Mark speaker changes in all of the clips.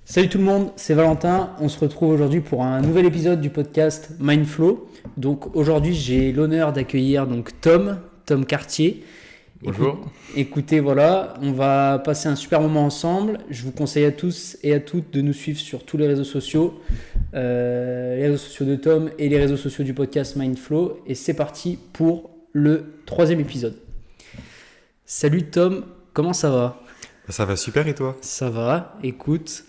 Speaker 1: Salut tout le monde, c'est Valentin. On se retrouve aujourd'hui pour un nouvel épisode du podcast Mindflow. Donc aujourd'hui, j'ai l'honneur d'accueillir Tom Cartier.
Speaker 2: Bonjour.
Speaker 1: Écoutez, voilà, on va passer un super moment ensemble. Je vous conseille à tous et à toutes de nous suivre sur tous les réseaux sociaux de Tom et les réseaux sociaux du podcast Mindflow. Et c'est parti pour le 3e épisode. Salut Tom, comment ça va ?
Speaker 2: Ça va super et toi ?
Speaker 1: Ça va, écoute.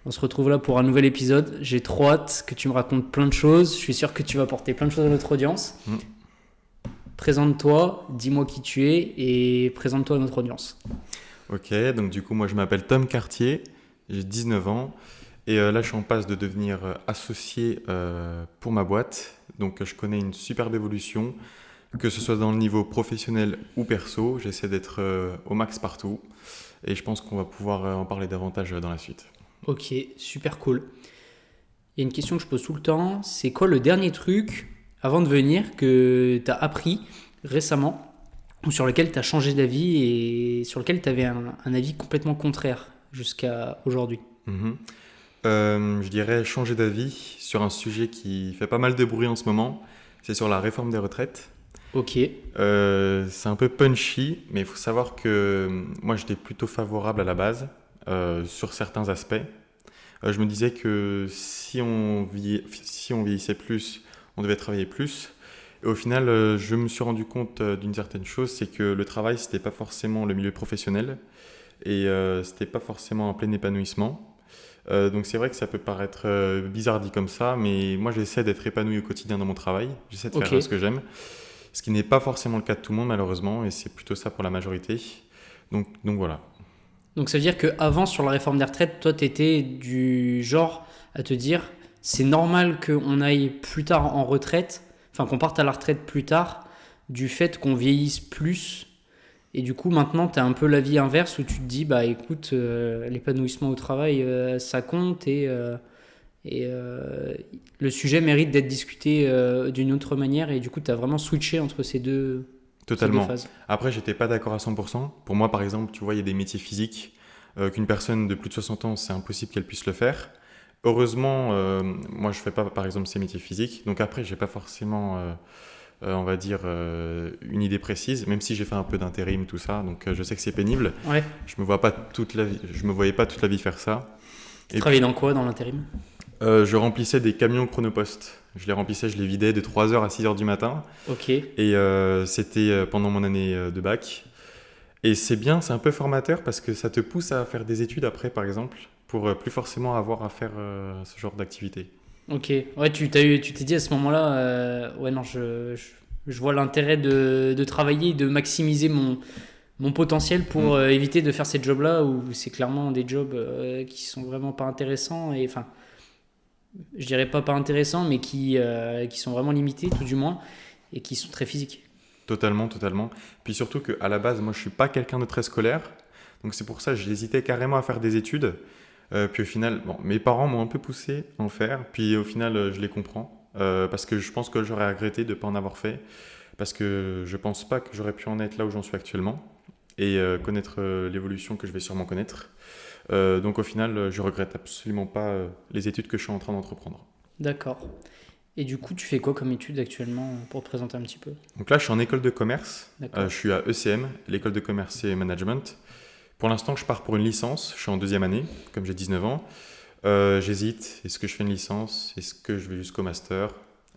Speaker 1: On se retrouve là pour un nouvel épisode. J'ai trop hâte que tu me racontes plein de choses. Je suis sûr que tu vas apporter plein de choses à notre audience. Présente-toi, dis-moi qui tu es et présente-toi à notre audience.
Speaker 2: Ok, donc du coup moi je m'appelle Tom Cartier, j'ai 19 ans et là je suis en passe de devenir associé pour ma boîte. Donc je connais une superbe évolution, que ce soit dans le niveau professionnel ou perso. J'essaie d'être au max partout et je pense qu'on va pouvoir en parler davantage dans la suite.
Speaker 1: Ok, super cool. Il y a une question que je pose tout le temps. C'est quoi le dernier truc avant de venir que tu as appris récemment ou sur lequel tu as changé d'avis et sur lequel tu avais un avis complètement contraire jusqu'à aujourd'hui ?
Speaker 2: Je dirais changer d'avis sur un sujet qui fait pas mal de bruit en ce moment. C'est sur la réforme des retraites.
Speaker 1: Ok,
Speaker 2: C'est un peu punchy, mais il faut savoir que moi j'étais plutôt favorable à la base sur certains aspects. Je me disais que si on vieillissait plus, on devait travailler plus. Et au final, je me suis rendu compte d'une certaine chose, c'est que le travail, c'était pas forcément le milieu professionnel et c'était pas forcément un plein épanouissement. Donc c'est vrai que ça peut paraître bizarre dit comme ça, mais moi j'essaie d'être épanoui au quotidien dans mon travail. J'essaie de faire ce que j'aime. Ce qui n'est pas forcément le cas de tout le monde malheureusement, et c'est plutôt ça pour la majorité. Donc voilà.
Speaker 1: donc ça veut dire qu'avant sur la réforme des retraites, toi tu étais du genre à te dire c'est normal qu'on aille plus tard en retraite, enfin qu'on parte à la retraite plus tard, du fait qu'on vieillisse plus. Et du coup, maintenant, tu as un peu l'avis inverse où tu te dis, bah écoute, l'épanouissement au travail, ça compte et le sujet mérite d'être discuté d'une autre manière. Et du coup, tu as vraiment switché entre ces deux
Speaker 2: Totalement.
Speaker 1: phases.
Speaker 2: Après, j'étais pas d'accord à 100%. Pour moi, par exemple, tu vois, il y a des métiers physiques qu'une personne de plus de 60 ans, c'est impossible qu'elle puisse le faire. Heureusement, moi, je fais pas, par exemple, ces métiers physiques. Donc après, j'ai pas forcément, on va dire, une idée précise, même si j'ai fait un peu d'intérim, tout ça. Donc je sais que c'est pénible.
Speaker 1: Ouais.
Speaker 2: Je me vois pas toute la vie, je me voyais pas toute la vie faire ça.
Speaker 1: Tu travaillais dans quoi dans l'intérim ?
Speaker 2: Je remplissais des camions chronopost. Je les remplissais, je les vidais de 3h à 6h du matin.
Speaker 1: Ok.
Speaker 2: Et c'était pendant mon année de bac. Et c'est bien, c'est un peu formateur parce que ça te pousse à faire des études après, par exemple, pour plus forcément avoir à faire ce genre d'activité.
Speaker 1: Ok. Ouais, tu t'es dit à ce moment-là, ouais, non, je vois l'intérêt de travailler et de maximiser mon potentiel pour éviter de faire ces jobs-là où c'est clairement des jobs qui sont vraiment pas intéressants et enfin, je dirais pas intéressants, mais qui sont vraiment limités, tout du moins, et qui sont très physiques.
Speaker 2: Totalement, totalement. Puis surtout qu'à la base, moi, je suis pas quelqu'un de très scolaire. Donc c'est pour ça que j'hésitais carrément à faire des études. Puis au final, bon, mes parents m'ont un peu poussé à en faire. Puis au final, je les comprends. Parce que je pense que j'aurais regretté de ne pas en avoir fait. Parce que je pense pas que j'aurais pu en être là où j'en suis actuellement. Et connaître l'évolution que je vais sûrement connaître. Donc au final, je regrette absolument pas les études que je suis en train d'entreprendre.
Speaker 1: D'accord. Et du coup, tu fais quoi comme études actuellement pour te présenter un petit peu ?
Speaker 2: Donc là, je suis en école de commerce.
Speaker 1: D'accord.
Speaker 2: Je suis à ECM, l'école de commerce et management. Pour l'instant, je pars pour une licence. Je suis en 2e année, comme j'ai 19 ans. J'hésite. Est-ce que je fais une licence ? Est-ce que je vais jusqu'au master ?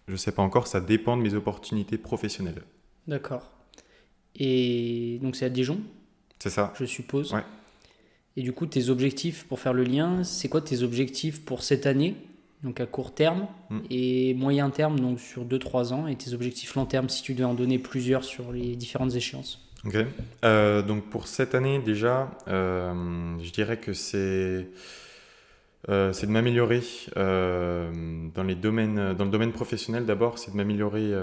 Speaker 2: Je ne sais pas encore. Ça dépend de mes opportunités professionnelles.
Speaker 1: D'accord. Et donc c'est à Dijon,
Speaker 2: C'est ça ?
Speaker 1: je suppose.
Speaker 2: Ouais.
Speaker 1: Et du coup, tes objectifs pour faire le lien, c'est quoi tes objectifs pour cette année, donc à court terme, et moyen terme, donc sur 2-3 ans, et tes objectifs long terme, si tu devais en donner plusieurs sur les différentes échéances ?
Speaker 2: Ok. Donc pour cette année, déjà, je dirais que c'est de m'améliorer dans le domaine professionnel d'abord, c'est de m'améliorer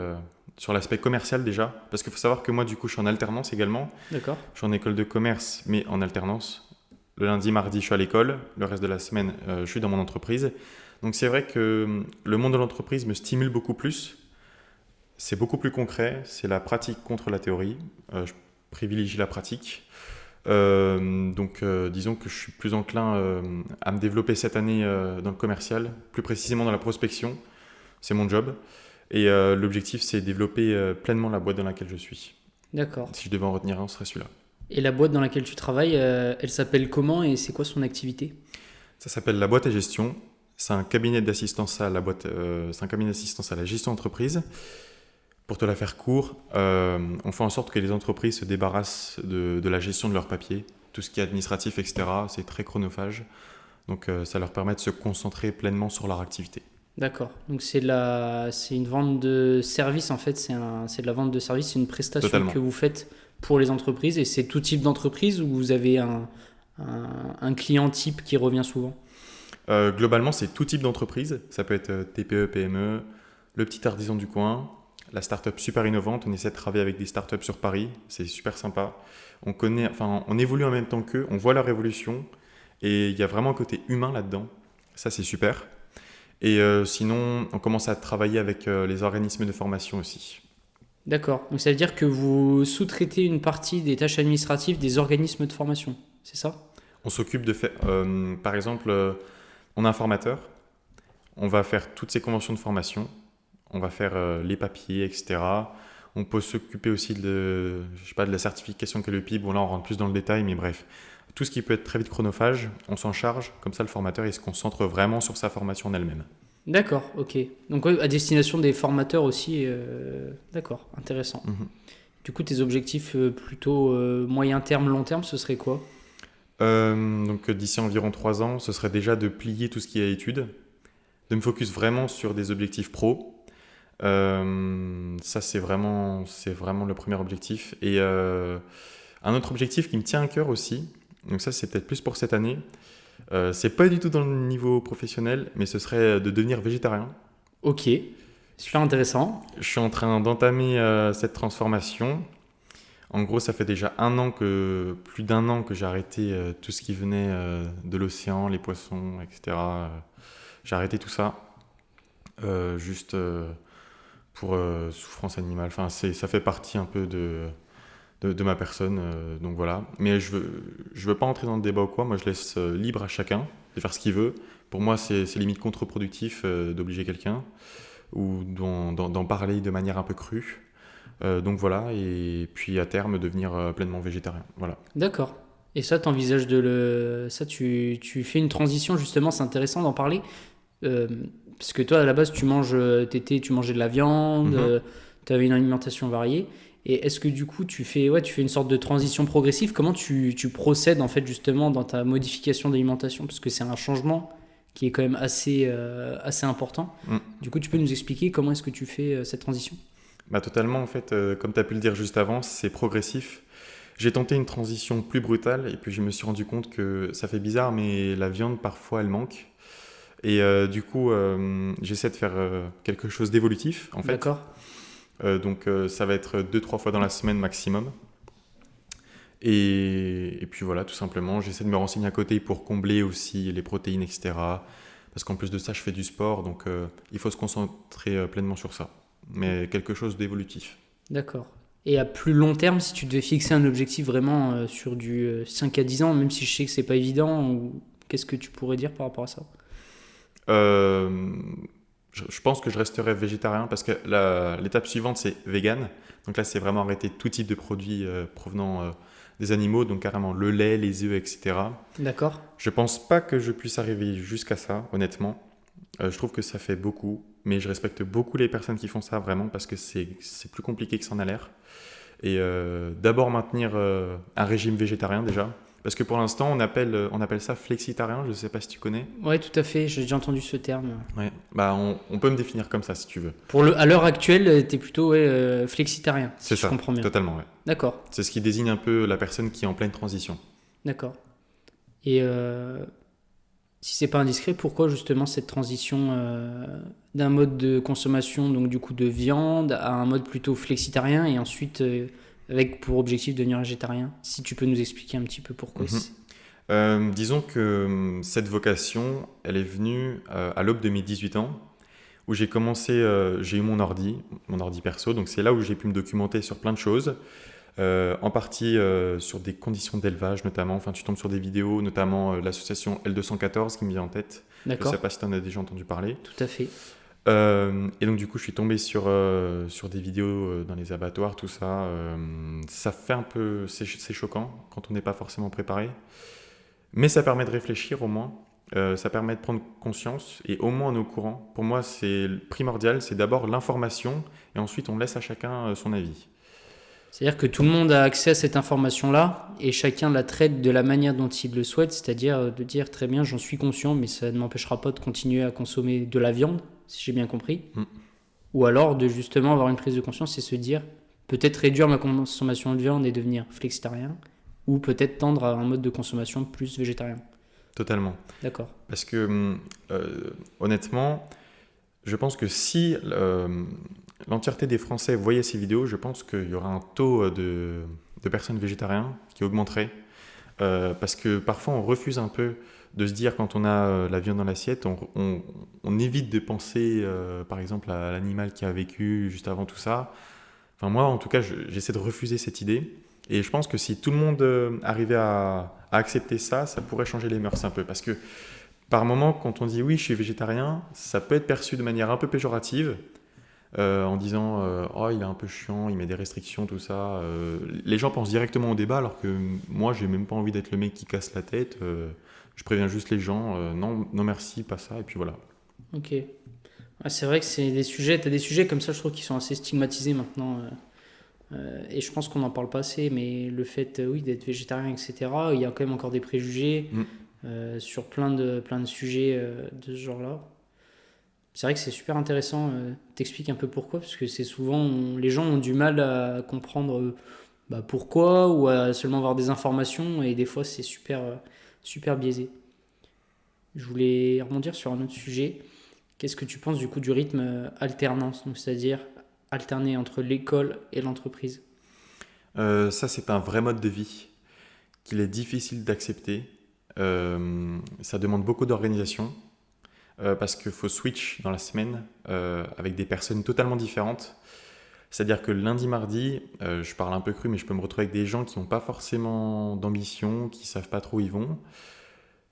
Speaker 2: sur l'aspect commercial déjà. Parce qu'il faut savoir que moi, du coup, je suis en alternance également.
Speaker 1: D'accord.
Speaker 2: Je suis en école de commerce, mais en alternance. Le lundi, mardi, je suis à l'école. Le reste de la semaine, je suis dans mon entreprise. Donc c'est vrai que le monde de l'entreprise me stimule beaucoup plus. C'est beaucoup plus concret. C'est la pratique contre la théorie. Je privilégie la pratique. Disons que je suis plus enclin à me développer cette année dans le commercial, plus précisément dans la prospection. C'est mon job. Et l'objectif, c'est développer pleinement la boîte dans laquelle je suis.
Speaker 1: D'accord.
Speaker 2: Si je devais en retenir un, ce serait celui-là.
Speaker 1: Et la boîte dans laquelle tu travailles, elle s'appelle comment et c'est quoi son activité?
Speaker 2: Ça s'appelle la boîte à gestion. C'est un cabinet d'assistance à la boîte. C'est un cabinet d'assistance à la gestion d'entreprise. Pour te la faire court, on fait en sorte que les entreprises se débarrassent de la gestion de leurs papiers, tout ce qui est administratif, etc. C'est très chronophage. Donc ça leur permet de se concentrer pleinement sur leur activité.
Speaker 1: D'accord. Donc c'est une vente de service en fait, c'est de la vente de service, c'est une prestation
Speaker 2: Totalement.
Speaker 1: que vous faites pour les entreprises et c'est tout type d'entreprise ou vous avez un client type qui revient souvent?
Speaker 2: Globalement, c'est tout type d'entreprise. Ça peut être TPE, PME, le petit artisan du coin, la start-up super innovante. On essaie de travailler avec des start-up sur Paris. C'est super sympa. On évolue en même temps qu'eux. On voit leur évolution. Et il y a vraiment un côté humain là-dedans. Ça, c'est super. Et sinon, on commence à travailler avec les organismes de formation aussi.
Speaker 1: D'accord. Donc ça veut dire que vous sous-traitez une partie des tâches administratives des organismes de formation, c'est ça?
Speaker 2: On s'occupe de faire, par exemple, on a un formateur. On va faire toutes ces conventions de formation. On va faire les papiers, etc. On peut s'occuper aussi de la certification que le PIB. Bon, là, on rentre plus dans le détail, mais bref. Tout ce qui peut être très vite chronophage, on s'en charge. Comme ça, le formateur, il se concentre vraiment sur sa formation en elle-même.
Speaker 1: D'accord, ok. Donc ouais, à destination des formateurs aussi, d'accord, intéressant.
Speaker 2: Mhm.
Speaker 1: Du coup, tes objectifs plutôt moyen terme, long terme, ce serait quoi?
Speaker 2: D'ici environ 3 ans, ce serait déjà de plier tout ce qui est études, de me focus vraiment sur des objectifs pro. Ça, c'est vraiment le premier objectif. Et un autre objectif qui me tient à cœur aussi, donc ça, c'est peut-être plus pour cette année. C'est pas du tout dans le niveau professionnel, mais ce serait de devenir végétarien.
Speaker 1: Ok, super intéressant.
Speaker 2: Je suis en train d'entamer cette transformation. En gros, ça fait déjà plus d'1 an que j'ai arrêté tout ce qui venait de l'océan, les poissons, etc. J'ai arrêté tout ça, juste pour souffrance animale. Enfin, ça fait partie un peu de ma personne, donc voilà. Mais je veux pas entrer dans le débat ou quoi. Moi, je laisse libre à chacun de faire ce qu'il veut. Pour moi, c'est limite contre-productif d'obliger quelqu'un ou d'en parler de manière un peu crue. Donc voilà, et puis à terme devenir pleinement végétarien. Voilà.
Speaker 1: D'accord. Et ça, t'envisages ça, tu fais une transition justement, c'est intéressant d'en parler. Euh, Parce que toi, à la base, tu mangeais de la viande, tu avais une alimentation variée. Et est-ce que du coup, tu fais une sorte de transition progressive? Comment tu procèdes en fait justement dans ta modification d'alimentation? Parce que c'est un changement qui est quand même assez important.
Speaker 2: Mm.
Speaker 1: Du coup, tu peux nous expliquer comment est-ce que tu fais cette transition?
Speaker 2: Bah, totalement, en fait, comme tu as pu le dire juste avant, c'est progressif. J'ai tenté une transition plus brutale et puis je me suis rendu compte que ça fait bizarre, mais la viande, parfois, elle manque. Et du coup, j'essaie de faire quelque chose d'évolutif, en fait.
Speaker 1: D'accord.
Speaker 2: Ça va être 2-3 fois dans la semaine maximum. Et puis voilà, tout simplement, j'essaie de me renseigner à côté pour combler aussi les protéines, etc. Parce qu'en plus de ça, je fais du sport, donc il faut se concentrer pleinement sur ça. Mais quelque chose d'évolutif.
Speaker 1: D'accord. Et à plus long terme, si tu devais fixer un objectif vraiment sur du 5 à 10 ans, même si je sais que c'est pas évident, qu'est-ce que tu pourrais dire par rapport à ça?
Speaker 2: Euh, je pense que je resterai végétarien parce que l'étape suivante, c'est vegan. Donc là, c'est vraiment arrêter tout type de produits provenant des animaux, donc carrément le lait, les œufs, etc.
Speaker 1: D'accord.
Speaker 2: Je pense pas que je puisse arriver jusqu'à ça, honnêtement. Je trouve que ça fait beaucoup, mais je respecte beaucoup les personnes qui font ça vraiment parce que c'est plus compliqué que ça en a l'air. Et d'abord maintenir un régime végétarien déjà, parce que pour l'instant on appelle ça flexitarien, je ne sais pas si tu connais.
Speaker 1: Ouais, tout à fait, j'ai déjà entendu ce terme.
Speaker 2: Ouais. Bah on peut me définir comme ça si tu veux.
Speaker 1: À l'heure actuelle, tu es plutôt flexitarien, si
Speaker 2: C'est
Speaker 1: je
Speaker 2: ça,
Speaker 1: comprends bien.
Speaker 2: totalement, ouais.
Speaker 1: D'accord,
Speaker 2: C'est ce qui désigne un peu la personne qui est en pleine transition.
Speaker 1: d'accord. Et si c'est pas indiscret, pourquoi justement cette transition d'un mode de consommation, donc du coup de viande, à un mode plutôt flexitarien et ensuite avec pour objectif de devenir végétarien? Si tu peux nous expliquer un petit peu pourquoi.
Speaker 2: Disons que cette vocation, elle est venue à l'aube de mes 18 ans, où j'ai eu mon ordi perso, donc c'est là où j'ai pu me documenter sur plein de choses. En partie sur des conditions d'élevage notamment. Enfin, tu tombes sur des vidéos, notamment l'association L214 qui me vient en tête. Je ne sais
Speaker 1: D'accord,
Speaker 2: pas si tu en as déjà entendu parler.
Speaker 1: tout à fait.
Speaker 2: Et donc du coup, je suis tombé sur des vidéos dans les abattoirs, tout ça. Ça fait un peu... C'est choquant quand on n'est pas forcément préparé. Mais ça permet de réfléchir au moins. Ça permet de prendre conscience et au moins on est au courant. Pour moi, c'est primordial. C'est d'abord l'information et ensuite on laisse à chacun son avis.
Speaker 1: C'est-à-dire que tout le monde a accès à cette information-là et chacun la traite de la manière dont il le souhaite, c'est-à-dire de dire très bien, j'en suis conscient, mais ça ne m'empêchera pas de continuer à consommer de la viande, si j'ai bien compris.
Speaker 2: Mm.
Speaker 1: Ou alors de justement avoir une prise de conscience et se dire, peut-être réduire ma consommation de viande et devenir flexitarien, ou peut-être tendre à un mode de consommation plus végétarien.
Speaker 2: Totalement.
Speaker 1: D'accord.
Speaker 2: Parce que honnêtement, je pense que si l'entièreté des Français voyaient ces vidéos, je pense qu'il y aura un taux de personnes végétariennes qui augmenterait. Parce que parfois on refuse un peu de se dire quand on a la viande dans l'assiette, on évite de penser par exemple à l'animal qui a vécu juste avant tout ça. Enfin moi en tout cas j'essaie de refuser cette idée. Et je pense que si tout le monde arrivait à accepter ça, ça pourrait changer les mœurs un peu. Parce que par moment, quand on dit oui, je suis végétarien, ça peut être perçu de manière un peu péjorative, en disant oh, il est un peu chiant, il met des restrictions, tout ça. Les gens pensent directement au débat, alors que moi, j'ai même pas envie d'être le mec qui casse la tête. Je préviens juste les gens non, non merci, pas ça, et puis voilà.
Speaker 1: Ok. Ouais, c'est vrai que c'est des sujets, t'as des sujets comme ça, je trouve, qui sont assez stigmatisés maintenant. Et je pense qu'on n'en parle pas assez, mais le fait, oui, d'être végétarien, etc., il y a quand même encore des préjugés
Speaker 2: Mm.
Speaker 1: sur plein de sujets de ce genre-là. C'est vrai que c'est super intéressant. T'expliques un peu pourquoi, parce que c'est souvent, les gens ont du mal à comprendre pourquoi ou à seulement avoir des informations, et des fois, c'est super biaisé. Je voulais rebondir sur un autre sujet. Qu'est-ce que tu penses du coup du rythme alternance, donc c'est-à-dire alterner entre l'école et l'entreprise?
Speaker 2: Ça, c'est un vrai mode de vie qu'il est difficile d'accepter. Ça demande beaucoup d'organisation. Parce qu'il faut switch dans la semaine avec des personnes totalement différentes. C'est-à-dire que lundi, mardi, je parle un peu cru, mais je peux me retrouver avec des gens qui n'ont pas forcément d'ambition, qui ne savent pas trop où ils vont.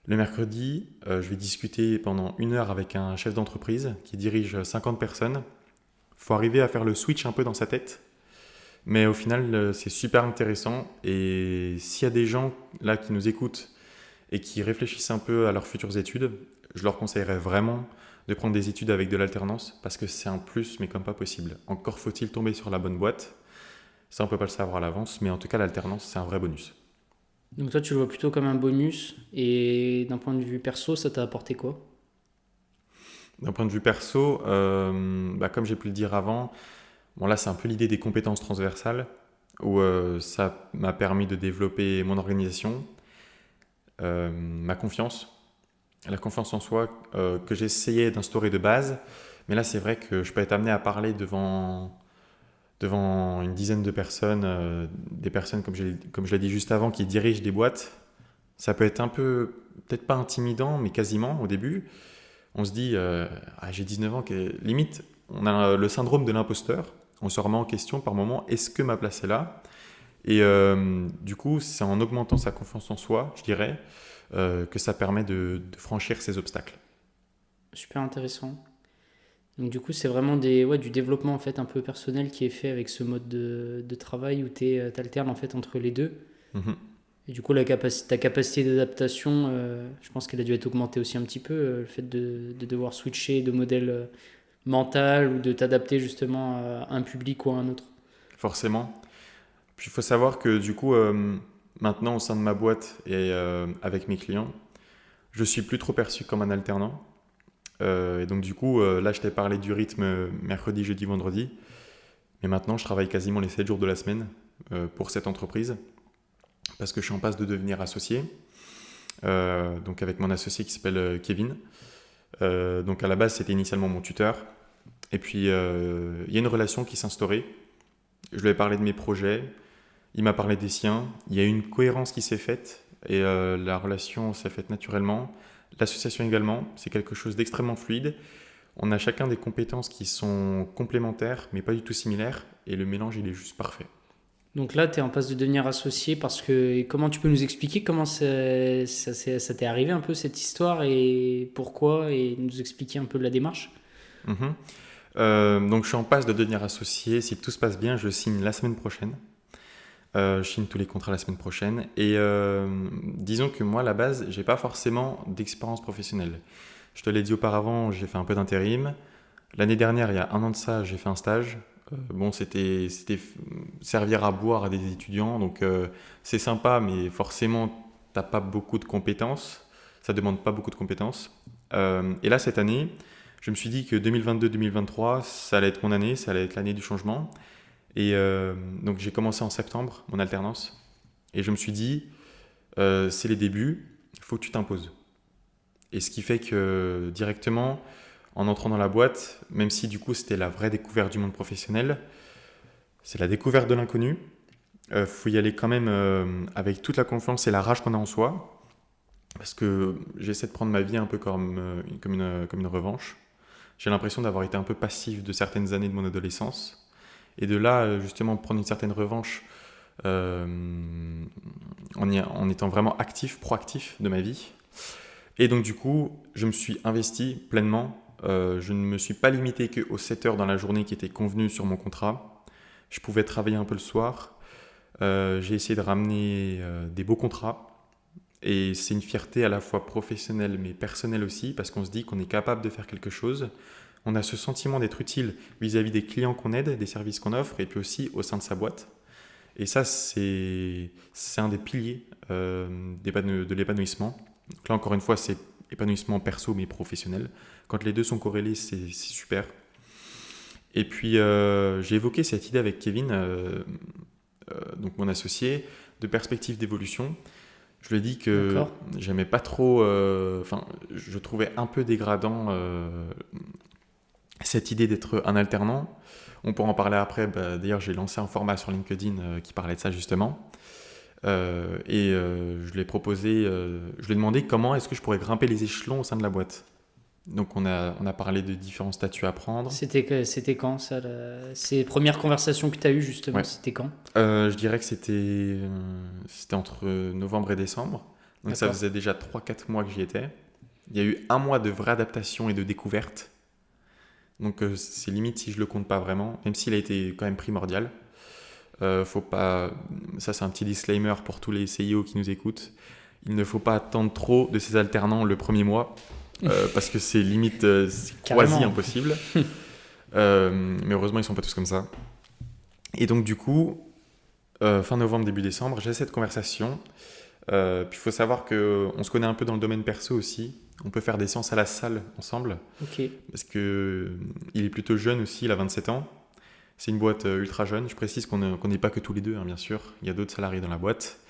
Speaker 2: Le mercredi, je vais discuter pendant 1 heure avec un chef d'entreprise qui dirige 50 personnes. Il faut arriver à faire le switch un peu dans sa tête. Mais au final, c'est super intéressant. Et s'il y a des gens là qui nous écoutent et qui réfléchissent un peu à leurs futures études, je leur conseillerais vraiment de prendre des études avec de l'alternance parce que c'est un plus, mais comme pas possible. Encore faut-il tomber sur la bonne boîte. Ça, on peut pas le savoir à l'avance, mais en tout cas, l'alternance, c'est un vrai bonus.
Speaker 1: Donc toi, tu le vois plutôt comme un bonus, et d'un point de vue perso, ça t'a apporté quoi?
Speaker 2: D'un point de vue perso, comme j'ai pu le dire avant, bon là, c'est un peu l'idée des compétences transversales où ça m'a permis de développer mon organisation, ma confiance, la confiance en soi que j'essayais d'instaurer de base. Mais là, c'est vrai que je peux être amené à parler devant une dizaine de personnes, des personnes, comme je l'ai dit juste avant, qui dirigent des boîtes. Ça peut être un peu, peut-être pas intimidant, mais quasiment au début. On se dit, j'ai 19 ans, limite, on a le syndrome de l'imposteur. On se remet en question par moment, est-ce que ma place est là? Et du coup, c'est en augmentant sa confiance en soi, je dirais, que ça permet de franchir ces obstacles.
Speaker 1: Super intéressant. Donc du coup, c'est vraiment du développement en fait un peu personnel qui est fait avec ce mode de travail où t'alternes en fait entre les deux.
Speaker 2: Mhm.
Speaker 1: Et du coup, ta capacité d'adaptation, je pense qu'elle a dû être augmentée aussi un petit peu, le fait de devoir switcher de modèle mental ou de t'adapter justement à un public ou à un autre.
Speaker 2: Forcément. Puis il faut savoir que du coup, maintenant au sein de ma boîte et avec mes clients, je suis plus trop perçu comme un alternant. Et donc du coup, là je t'ai parlé du rythme mercredi, jeudi, vendredi. Mais maintenant je travaille quasiment les 7 jours de la semaine pour cette entreprise parce que je suis en passe de devenir associé. Donc avec mon associé qui s'appelle Kevin. Donc à la base c'était initialement mon tuteur. Et puis il y a une relation qui s'est instaurée. Je lui ai parlé de mes projets. Il m'a parlé des siens. Il y a une cohérence qui s'est faite et la relation s'est faite naturellement. L'association également, c'est quelque chose d'extrêmement fluide. On a chacun des compétences qui sont complémentaires, mais pas du tout similaires, et le mélange, il est juste parfait.
Speaker 1: Donc là, tu es en passe de devenir associé parce que. Et comment tu peux nous expliquer comment ça t'est arrivé un peu cette histoire et pourquoi et nous expliquer un peu la démarche?
Speaker 2: Mhm. Donc je suis en passe de devenir associé. Si tout se passe bien, je signe la semaine prochaine. Je signe tous les contrats la semaine prochaine. Et disons que moi, à la base, j'ai pas forcément d'expérience professionnelle. Je te l'ai dit auparavant, j'ai fait un peu d'intérim. L'année dernière, il y a 1 an de ça, j'ai fait un stage. Bon, c'était servir à boire à des étudiants, donc c'est sympa, mais forcément, t'as pas beaucoup de compétences. Ça demande pas beaucoup de compétences. Et là, cette année, je me suis dit que 2022-2023, ça allait être mon année, ça allait être l'année du changement. Et donc, j'ai commencé en septembre, mon alternance. Et je me suis dit, c'est les débuts, il faut que tu t'imposes. Et ce qui fait que directement, en entrant dans la boîte, même si du coup c'était la vraie découverte du monde professionnel, c'est la découverte de l'inconnu. Faut y aller quand même avec toute la confiance et la rage qu'on a en soi, parce que j'essaie de prendre ma vie un peu comme une revanche. J'ai l'impression d'avoir été un peu passif de certaines années de mon adolescence, et de là justement prendre une certaine revanche euh, en étant vraiment actif, proactif de ma vie. Et donc du coup, je me suis investi pleinement. Je ne me suis pas limité qu'aux 7 heures dans la journée qui étaient convenues sur mon contrat. Je pouvais travailler un peu le soir. J'ai essayé de ramener des beaux contrats. Et c'est une fierté à la fois professionnelle mais personnelle aussi, parce qu'on se dit qu'on est capable de faire quelque chose. On a ce sentiment d'être utile vis-à-vis des clients qu'on aide, des services qu'on offre, et puis aussi au sein de sa boîte. Et ça, c'est un des piliers de l'épanouissement. Donc là, encore une fois, c'est épanouissement perso mais professionnel. Quand les deux sont corrélés, c'est super. Et puis, j'ai évoqué cette idée avec Kevin, donc mon associé, de perspective d'évolution. Je lui ai dit que
Speaker 1: D'accord.
Speaker 2: j'aimais pas trop, enfin, je trouvais un peu dégradant cette idée d'être un alternant. On pourra en parler après. D'ailleurs, j'ai lancé un format sur LinkedIn qui parlait de ça justement. Je lui ai proposé, je lui ai demandé comment est-ce que je pourrais grimper les échelons au sein de la boîte. Donc on a parlé de différents statuts à prendre.
Speaker 1: C'était quand ça, ces premières conversations que tu as eues justement,
Speaker 2: Ouais.
Speaker 1: c'était quand?
Speaker 2: Je dirais que c'était entre novembre et décembre. Donc ça
Speaker 1: D'accord.
Speaker 2: faisait déjà 3-4 mois que j'y étais. Il y a eu 1 mois de vraie adaptation et de découverte. Donc c'est limite si je le compte pas vraiment, même s'il a été quand même primordial. Faut pas, ça c'est un petit disclaimer pour tous les CIO qui nous écoutent. Il ne faut pas attendre trop de ces alternants le premier mois, parce que c'est limite c'est quasi
Speaker 1: Carrément.
Speaker 2: impossible. Mais heureusement ils sont pas tous comme ça. Et donc du coup, fin novembre, début décembre, j'ai cette conversation. Puis il faut savoir qu'on se connaît un peu dans le domaine perso aussi. On peut faire des séances à la salle ensemble,
Speaker 1: Ok.
Speaker 2: parce que il est plutôt jeune aussi, il a 27 ans. C'est une boîte ultra jeune. Je précise qu'on n'est pas que tous les deux, hein, bien sûr. Il y a d'autres salariés dans la boîte.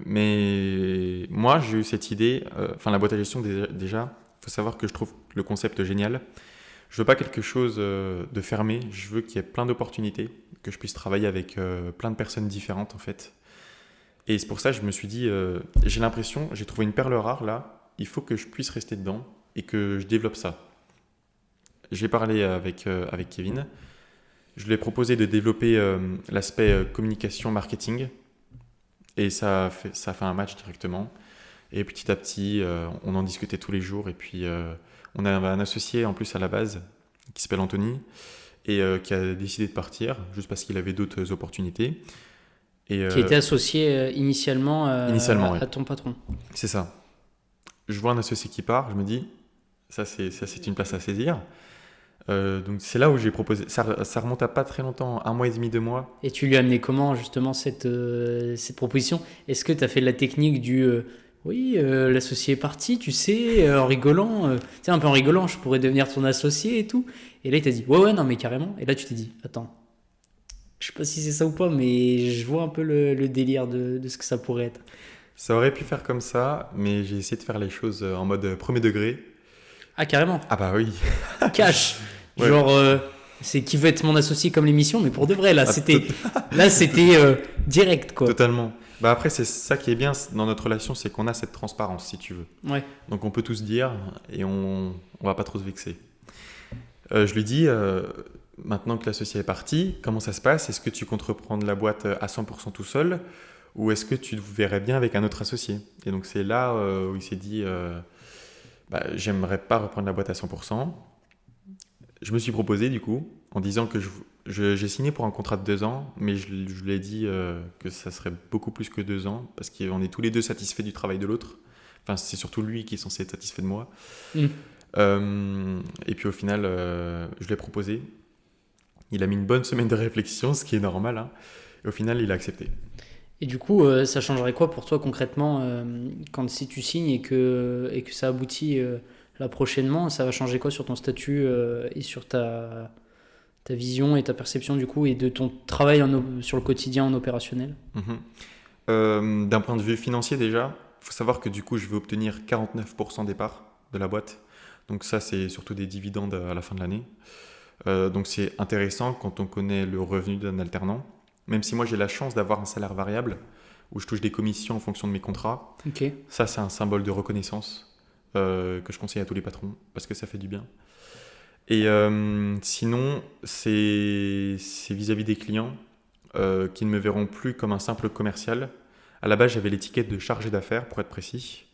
Speaker 2: Mais moi, j'ai eu cette idée. Enfin, la boîte à gestion, déjà, il faut savoir que je trouve le concept génial. Je veux pas quelque chose de fermé. Je veux qu'il y ait plein d'opportunités, que je puisse travailler avec plein de personnes différentes, en fait. Et c'est pour ça que je me suis dit, j'ai l'impression, j'ai trouvé une perle rare là. Il faut que je puisse rester dedans et que je développe ça. J'ai parlé avec Kevin. Je lui ai proposé de développer l'aspect communication, marketing. Et ça a fait un match directement. Et petit à petit, on en discutait tous les jours. Et puis, on a un associé en plus à la base qui s'appelle Anthony et qui a décidé de partir juste parce qu'il avait d'autres opportunités. Et
Speaker 1: Qui était associé initialement
Speaker 2: initialement, oui.
Speaker 1: à ton patron.
Speaker 2: C'est ça. Je vois un associé qui part, je me dis, ça c'est une place à saisir. Donc c'est là où j'ai proposé. Ça remonte à pas très longtemps, 1 mois et demi, 2 mois.
Speaker 1: Et tu lui as amené comment justement cette proposition? Est-ce que tu as fait la technique du oui, l'associé est parti, tu sais, en rigolant, tu sais, un peu en rigolant, je pourrais devenir ton associé et tout. Et là, il t'a dit ouais, ouais, non, mais carrément. Et là, tu t'es dit attends, je sais pas si c'est ça ou pas, mais je vois un peu le délire de ce que ça pourrait être.
Speaker 2: Ça aurait pu faire comme ça, mais j'ai essayé de faire les choses en mode premier degré.
Speaker 1: Ah, carrément,
Speaker 2: Ah bah oui.
Speaker 1: cash.
Speaker 2: Ouais.
Speaker 1: Genre, c'est qui veut être mon associé comme l'émission, mais pour de vrai, là,
Speaker 2: Ah,
Speaker 1: c'était direct, quoi.
Speaker 2: Totalement. Bah après, c'est ça qui est bien dans notre relation, c'est qu'on a cette transparence, si tu veux.
Speaker 1: Ouais,
Speaker 2: Donc on peut tout se dire et on va pas trop se vexer. Je lui dis, maintenant que l'associé est parti, comment ça se passe? Est-ce que tu comptes reprendre la boîte à 100% tout seul ou est-ce que tu te verrais bien avec un autre associé? Et donc c'est là où il s'est dit j'aimerais pas reprendre la boîte à 100%. Je me suis proposé du coup en disant que j'ai signé pour un contrat de 2 ans, mais je lui ai dit que ça serait beaucoup plus que 2 ans parce qu'on est tous les deux satisfaits du travail de l'autre. Enfin, c'est surtout lui qui est censé être satisfait de moi.
Speaker 1: Mm.
Speaker 2: Et puis au final, je l'ai proposé. Il a mis une bonne semaine de réflexion, ce qui est normal, hein. Et au final, il a accepté.
Speaker 1: Et du coup, ça changerait quoi pour toi concrètement quand si tu signes et que ça aboutit là prochainement, ça va changer quoi sur ton statut et sur ta vision et ta perception du coup et de ton travail sur le quotidien en opérationnel?
Speaker 2: D'un point de vue financier déjà, il faut savoir que du coup, je vais obtenir 49% des parts de la boîte. Donc ça, c'est surtout des dividendes à la fin de l'année. Donc c'est intéressant quand on connaît le revenu d'un alternant. Même si moi, j'ai la chance d'avoir un salaire variable où je touche des commissions en fonction de mes contrats.
Speaker 1: Ok.
Speaker 2: Ça, c'est un symbole de reconnaissance que je conseille à tous les patrons parce que ça fait du bien. Et sinon, c'est vis-à-vis des clients qui ne me verront plus comme un simple commercial. À la base, j'avais l'étiquette de chargé d'affaires, pour être précis.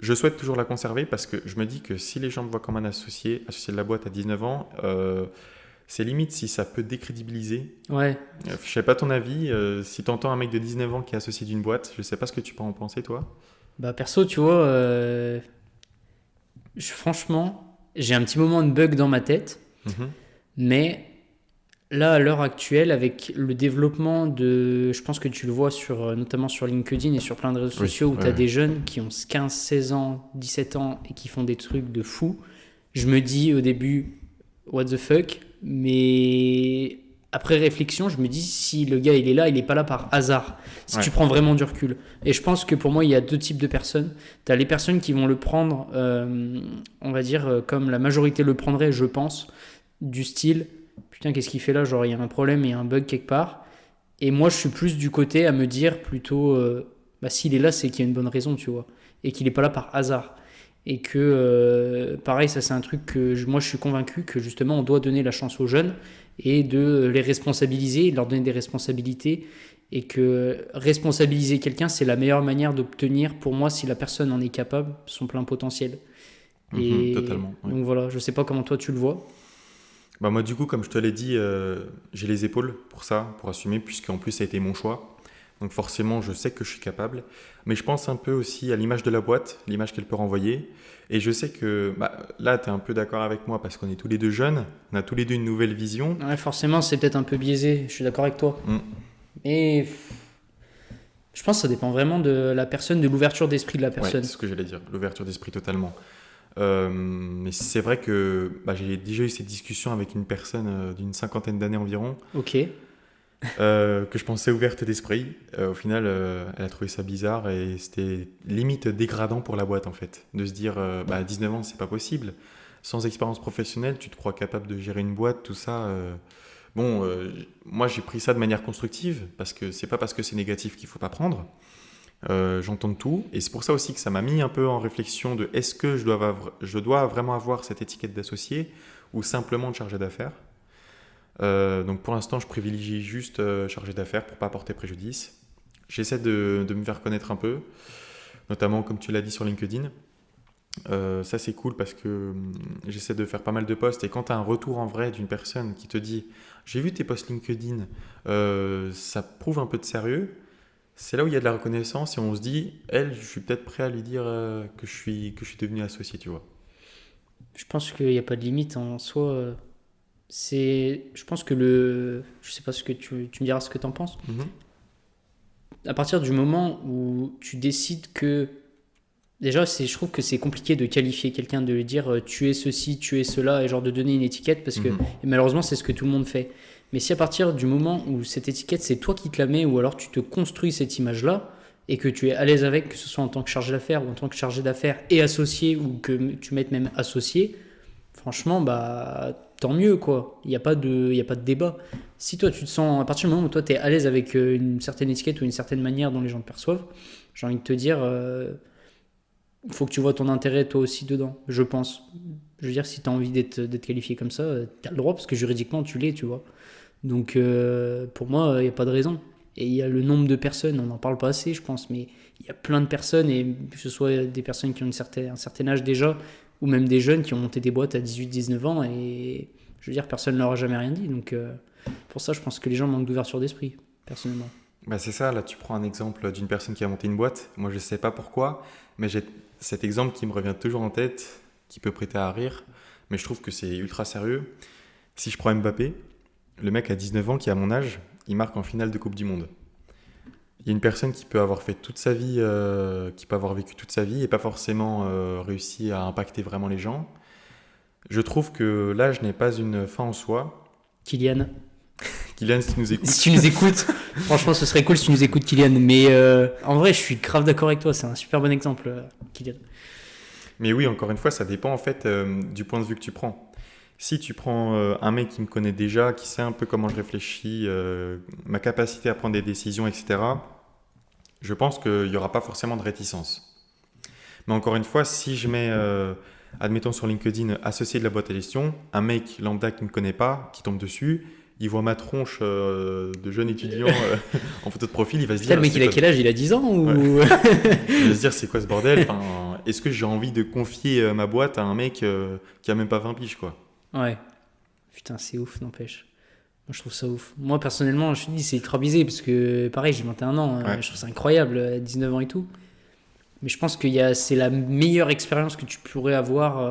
Speaker 2: Je souhaite toujours la conserver parce que je me dis que si les gens me voient comme un associé de la boîte à 19 ans, c'est limite si ça peut décrédibiliser.
Speaker 1: Ouais.
Speaker 2: Je sais pas ton avis, si tu entends un mec de 19 ans qui est associé d'une boîte, je sais pas ce que tu peux en penser, toi.
Speaker 1: Bah perso, tu vois, franchement, j'ai un petit moment de bug dans ma tête,
Speaker 2: Mhm.
Speaker 1: mais là, à l'heure actuelle, avec le développement je pense que tu le vois notamment sur LinkedIn et sur plein de réseaux
Speaker 2: Oui,
Speaker 1: sociaux où
Speaker 2: ouais,
Speaker 1: tu as
Speaker 2: ouais.
Speaker 1: des jeunes qui ont 15, 16 ans, 17 ans et qui font des trucs de fou. Je me dis au début, what the fuck? Mais après réflexion, je me dis, si le gars il est là, il n'est pas là par hasard. Si
Speaker 2: Ouais.
Speaker 1: tu prends vraiment du recul. Et je pense que pour moi, il y a deux types de personnes. Tu as les personnes qui vont le prendre, on va dire, comme la majorité le prendrait, je pense, du style. Putain, qu'est-ce qu'il fait là? Genre, il y a un problème, il y a un bug quelque part. Et moi, je suis plus du côté à me dire plutôt, s'il est là, c'est qu'il y a une bonne raison, tu vois. Et qu'il n'est pas là par hasard. Et que, pareil, ça, c'est un truc que moi, je suis convaincu que justement, on doit donner la chance aux jeunes et de les responsabiliser, de leur donner des responsabilités. Et que responsabiliser quelqu'un, c'est la meilleure manière d'obtenir, pour moi, si la personne en est capable, son plein potentiel. Et
Speaker 2: Totalement. Ouais.
Speaker 1: donc voilà, je sais pas comment toi tu le vois.
Speaker 2: Bah moi du coup comme je te l'ai dit, j'ai les épaules pour ça, pour assumer, puisqu'en plus ça a été mon choix. Donc forcément je sais que je suis capable. Mais je pense un peu aussi à l'image de la boîte, l'image qu'elle peut renvoyer. Et je sais que là tu es un peu d'accord avec moi parce qu'on est tous les deux jeunes, on a tous les deux une nouvelle vision.
Speaker 1: Ouais, forcément, c'est peut-être un peu biaisé, je suis d'accord avec toi.
Speaker 2: Mm.
Speaker 1: Mais je pense que ça dépend vraiment de la personne, de l'ouverture d'esprit de la
Speaker 2: Ouais,
Speaker 1: personne.
Speaker 2: c'est ce que j'allais dire, l'ouverture d'esprit totalement. Mais c'est vrai que j'ai déjà eu cette discussion avec une personne d'une cinquantaine d'années environ.
Speaker 1: Ok.
Speaker 2: Que je pensais ouverte d'esprit. Au final, elle a trouvé ça bizarre et c'était limite dégradant pour la boîte en fait. De se dire, à 19 ans, c'est pas possible. Sans expérience professionnelle, tu te crois capable de gérer une boîte, tout ça. Moi j'ai pris ça de manière constructive parce que c'est pas parce que c'est négatif qu'il faut pas prendre. J'entends tout et c'est pour ça aussi que ça m'a mis un peu en réflexion de est-ce que je dois vraiment avoir cette étiquette d'associé ou simplement de chargé d'affaires. Donc pour l'instant, je privilégie juste chargé d'affaires pour pas porter préjudice. J'essaie de me faire connaître un peu, notamment comme tu l'as dit sur LinkedIn. Ça c'est cool parce que j'essaie de faire pas mal de posts et quand tu as un retour en vrai d'une personne qui te dit j'ai vu tes posts LinkedIn, ça prouve un peu de sérieux, c'est là où il y a de la reconnaissance et on se dit je suis peut-être prêt à lui dire que je suis devenu associé, tu vois.
Speaker 1: Je pense qu'il n'y a pas de limite en soi. Je pense que je sais pas ce que tu me diras ce que tu en penses.
Speaker 2: Mhm.
Speaker 1: À partir du moment où tu décides que déjà, je trouve que c'est compliqué de qualifier quelqu'un, de lui dire tu es ceci, tu es cela, et genre de donner une étiquette, parce que
Speaker 2: Mhm.
Speaker 1: et malheureusement, c'est ce que tout le monde fait. Mais si à partir du moment où cette étiquette, c'est toi qui te la mets, ou alors tu te construis cette image-là, et que tu es à l'aise avec, que ce soit en tant que chargé d'affaires ou en tant que chargé d'affaires et associé, ou que tu mettes même associé, franchement, tant mieux, quoi. Il n'y a pas de débat. Si toi, tu te sens, à partir du moment où toi, tu es à l'aise avec une certaine étiquette ou une certaine manière dont les gens te perçoivent, j'ai envie de te dire, il faut que tu vois ton intérêt toi aussi dedans, je pense. Je veux dire, si tu as envie d'être qualifié comme ça, tu as le droit parce que juridiquement, tu l'es, tu vois. Donc, pour moi, il n'y a pas de raison. Et il y a le nombre de personnes, on n'en parle pas assez, je pense, mais il y a plein de personnes, et que ce soit des personnes qui ont un certain âge déjà, ou même des jeunes qui ont monté des boîtes à 18-19 ans, et je veux dire, personne ne leur a jamais rien dit. Donc, pour ça, je pense que les gens manquent d'ouverture d'esprit, personnellement.
Speaker 2: Bah c'est ça, là tu prends un exemple d'une personne qui a monté une boîte. Moi je sais pas pourquoi, mais j'ai cet exemple qui me revient toujours en tête, qui peut prêter à rire, mais je trouve que c'est ultra sérieux. Si je prends Mbappé, le mec a 19 ans qui a mon âge, il marque en finale de Coupe du Monde. Il y a une personne qui peut avoir fait toute sa vie, qui peut avoir vécu toute sa vie et pas forcément réussi à impacter vraiment les gens. Je trouve que l'âge n'est pas une fin en soi.
Speaker 1: Kylian,
Speaker 2: Kylian, si tu nous écoutes.
Speaker 1: si tu nous écoutes, franchement, ce serait cool si tu nous écoutes, Kylian. Mais en vrai, je suis grave d'accord avec toi. C'est un super bon exemple, Kylian.
Speaker 2: Mais oui, encore une fois, ça dépend en fait du point de vue que tu prends. Si tu prends un mec qui me connaît déjà, qui sait un peu comment je réfléchis, ma capacité à prendre des décisions, etc., je pense qu'il n'y aura pas forcément de réticence. Mais encore une fois, si je mets, admettons sur LinkedIn, associé de la boîte à gestion, un mec lambda qui ne me connaît pas, qui tombe dessus, il voit ma tronche de jeune étudiant en photo de profil, il va se
Speaker 1: Putain,
Speaker 2: dire...
Speaker 1: le mec, il a quel âge? Il a 10 ans ou...
Speaker 2: Il va se dire, c'est quoi ce bordel? Enfin, est-ce que j'ai envie de confier ma boîte à un mec qui a même pas 20 piges, quoi?
Speaker 1: Ouais. Putain, c'est ouf, n'empêche. Moi, je trouve ça ouf. Moi, personnellement, je te dis, c'est ultra biaisé parce que, pareil, j'ai 21 ans.
Speaker 2: Ouais.
Speaker 1: Je trouve ça incroyable, 19 ans et tout. Mais je pense que c'est la meilleure expérience que tu pourrais avoir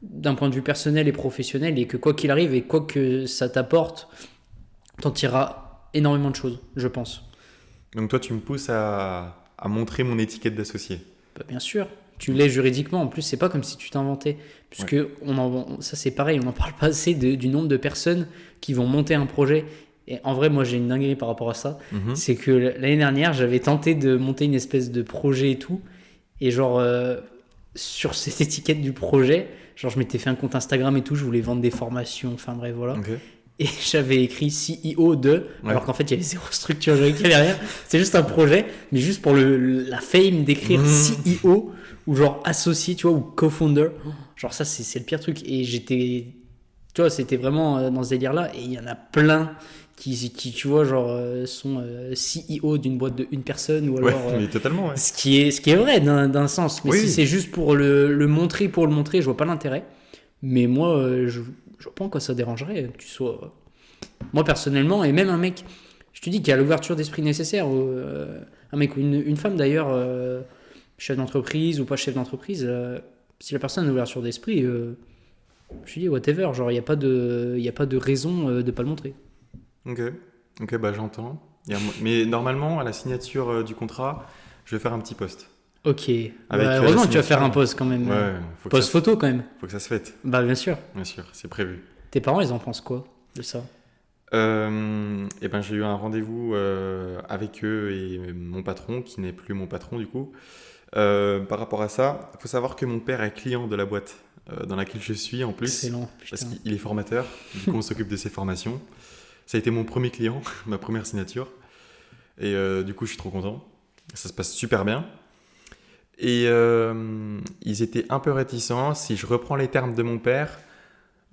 Speaker 1: d'un point de vue personnel et professionnel, et que quoi qu'il arrive et quoi que ça t'apporte, t'en tireras énormément de choses, je pense.
Speaker 2: Donc toi, tu me pousses à montrer mon étiquette d'associé.
Speaker 1: Bah, bien sûr, tu l'es juridiquement. En plus, c'est pas comme si tu t'inventais. Puisque
Speaker 2: Ouais.
Speaker 1: ça, c'est pareil, on n'en parle pas assez du nombre de personnes qui vont monter un projet. Et en vrai, moi, j'ai une dinguerie par rapport à ça.
Speaker 2: Mhm.
Speaker 1: C'est que l'année dernière, j'avais tenté de monter une espèce de projet et tout. Et genre, sur cette étiquette du projet, genre, je m'étais fait un compte Instagram et tout. Je voulais vendre des formations. Enfin, bref, voilà.
Speaker 2: Ok.
Speaker 1: Et j'avais écrit CEO de,
Speaker 2: Ouais.
Speaker 1: alors qu'en fait, il y avait zéro structure juridique derrière. C'est juste un projet, mais juste pour la fame d'écrire CEO ou genre associé, tu vois, ou co-founder. Genre, ça, c'est le pire truc. Et tu vois, c'était vraiment dans ce délire-là. Et il y en a plein qui tu vois, genre, sont CEO d'une boîte de une personne ou
Speaker 2: Ouais,
Speaker 1: alors.
Speaker 2: mais totalement, ouais.
Speaker 1: Ce qui est vrai d'un sens. Mais
Speaker 2: Oui,
Speaker 1: si
Speaker 2: oui.
Speaker 1: c'est juste pour le montrer, je vois pas l'intérêt. Mais moi, je vois pas en quoi ça dérangerait que tu sois. Moi, personnellement, et même un mec, je te dis qu'il y a l'ouverture d'esprit nécessaire. Un mec ou une femme d'ailleurs, chef d'entreprise ou pas chef d'entreprise, si la personne a l'ouverture d'esprit, je te dis whatever. Genre, il y a pas de raison de pas le montrer.
Speaker 2: Ok, ok, bah j'entends. Mais normalement, à la signature du contrat, je vais faire un petit post.
Speaker 1: Ok.
Speaker 2: Avec,
Speaker 1: Bah, heureusement
Speaker 2: la
Speaker 1: que tu vas faire un
Speaker 2: signature.
Speaker 1: post quand même.
Speaker 2: Ouais, faut que
Speaker 1: Post photo quand même.
Speaker 2: faut que ça se fête,
Speaker 1: Bah, bien sûr.
Speaker 2: bien sûr, c'est prévu.
Speaker 1: Tes parents, ils en pensent quoi de ça?
Speaker 2: Et ben, j'ai eu un rendez-vous avec eux et mon patron, qui n'est plus mon patron du coup. Par rapport à ça, il faut savoir que mon père est client de la boîte dans laquelle je suis en plus,
Speaker 1: Excellent.
Speaker 2: parce
Speaker 1: Putain.
Speaker 2: qu'il est formateur, du coup on s'occupe de ses formations. Ça a été mon premier client, ma première signature, et du coup je suis trop content. Ça se passe super bien. Et ils étaient un peu réticents. Si je reprends les termes de mon père,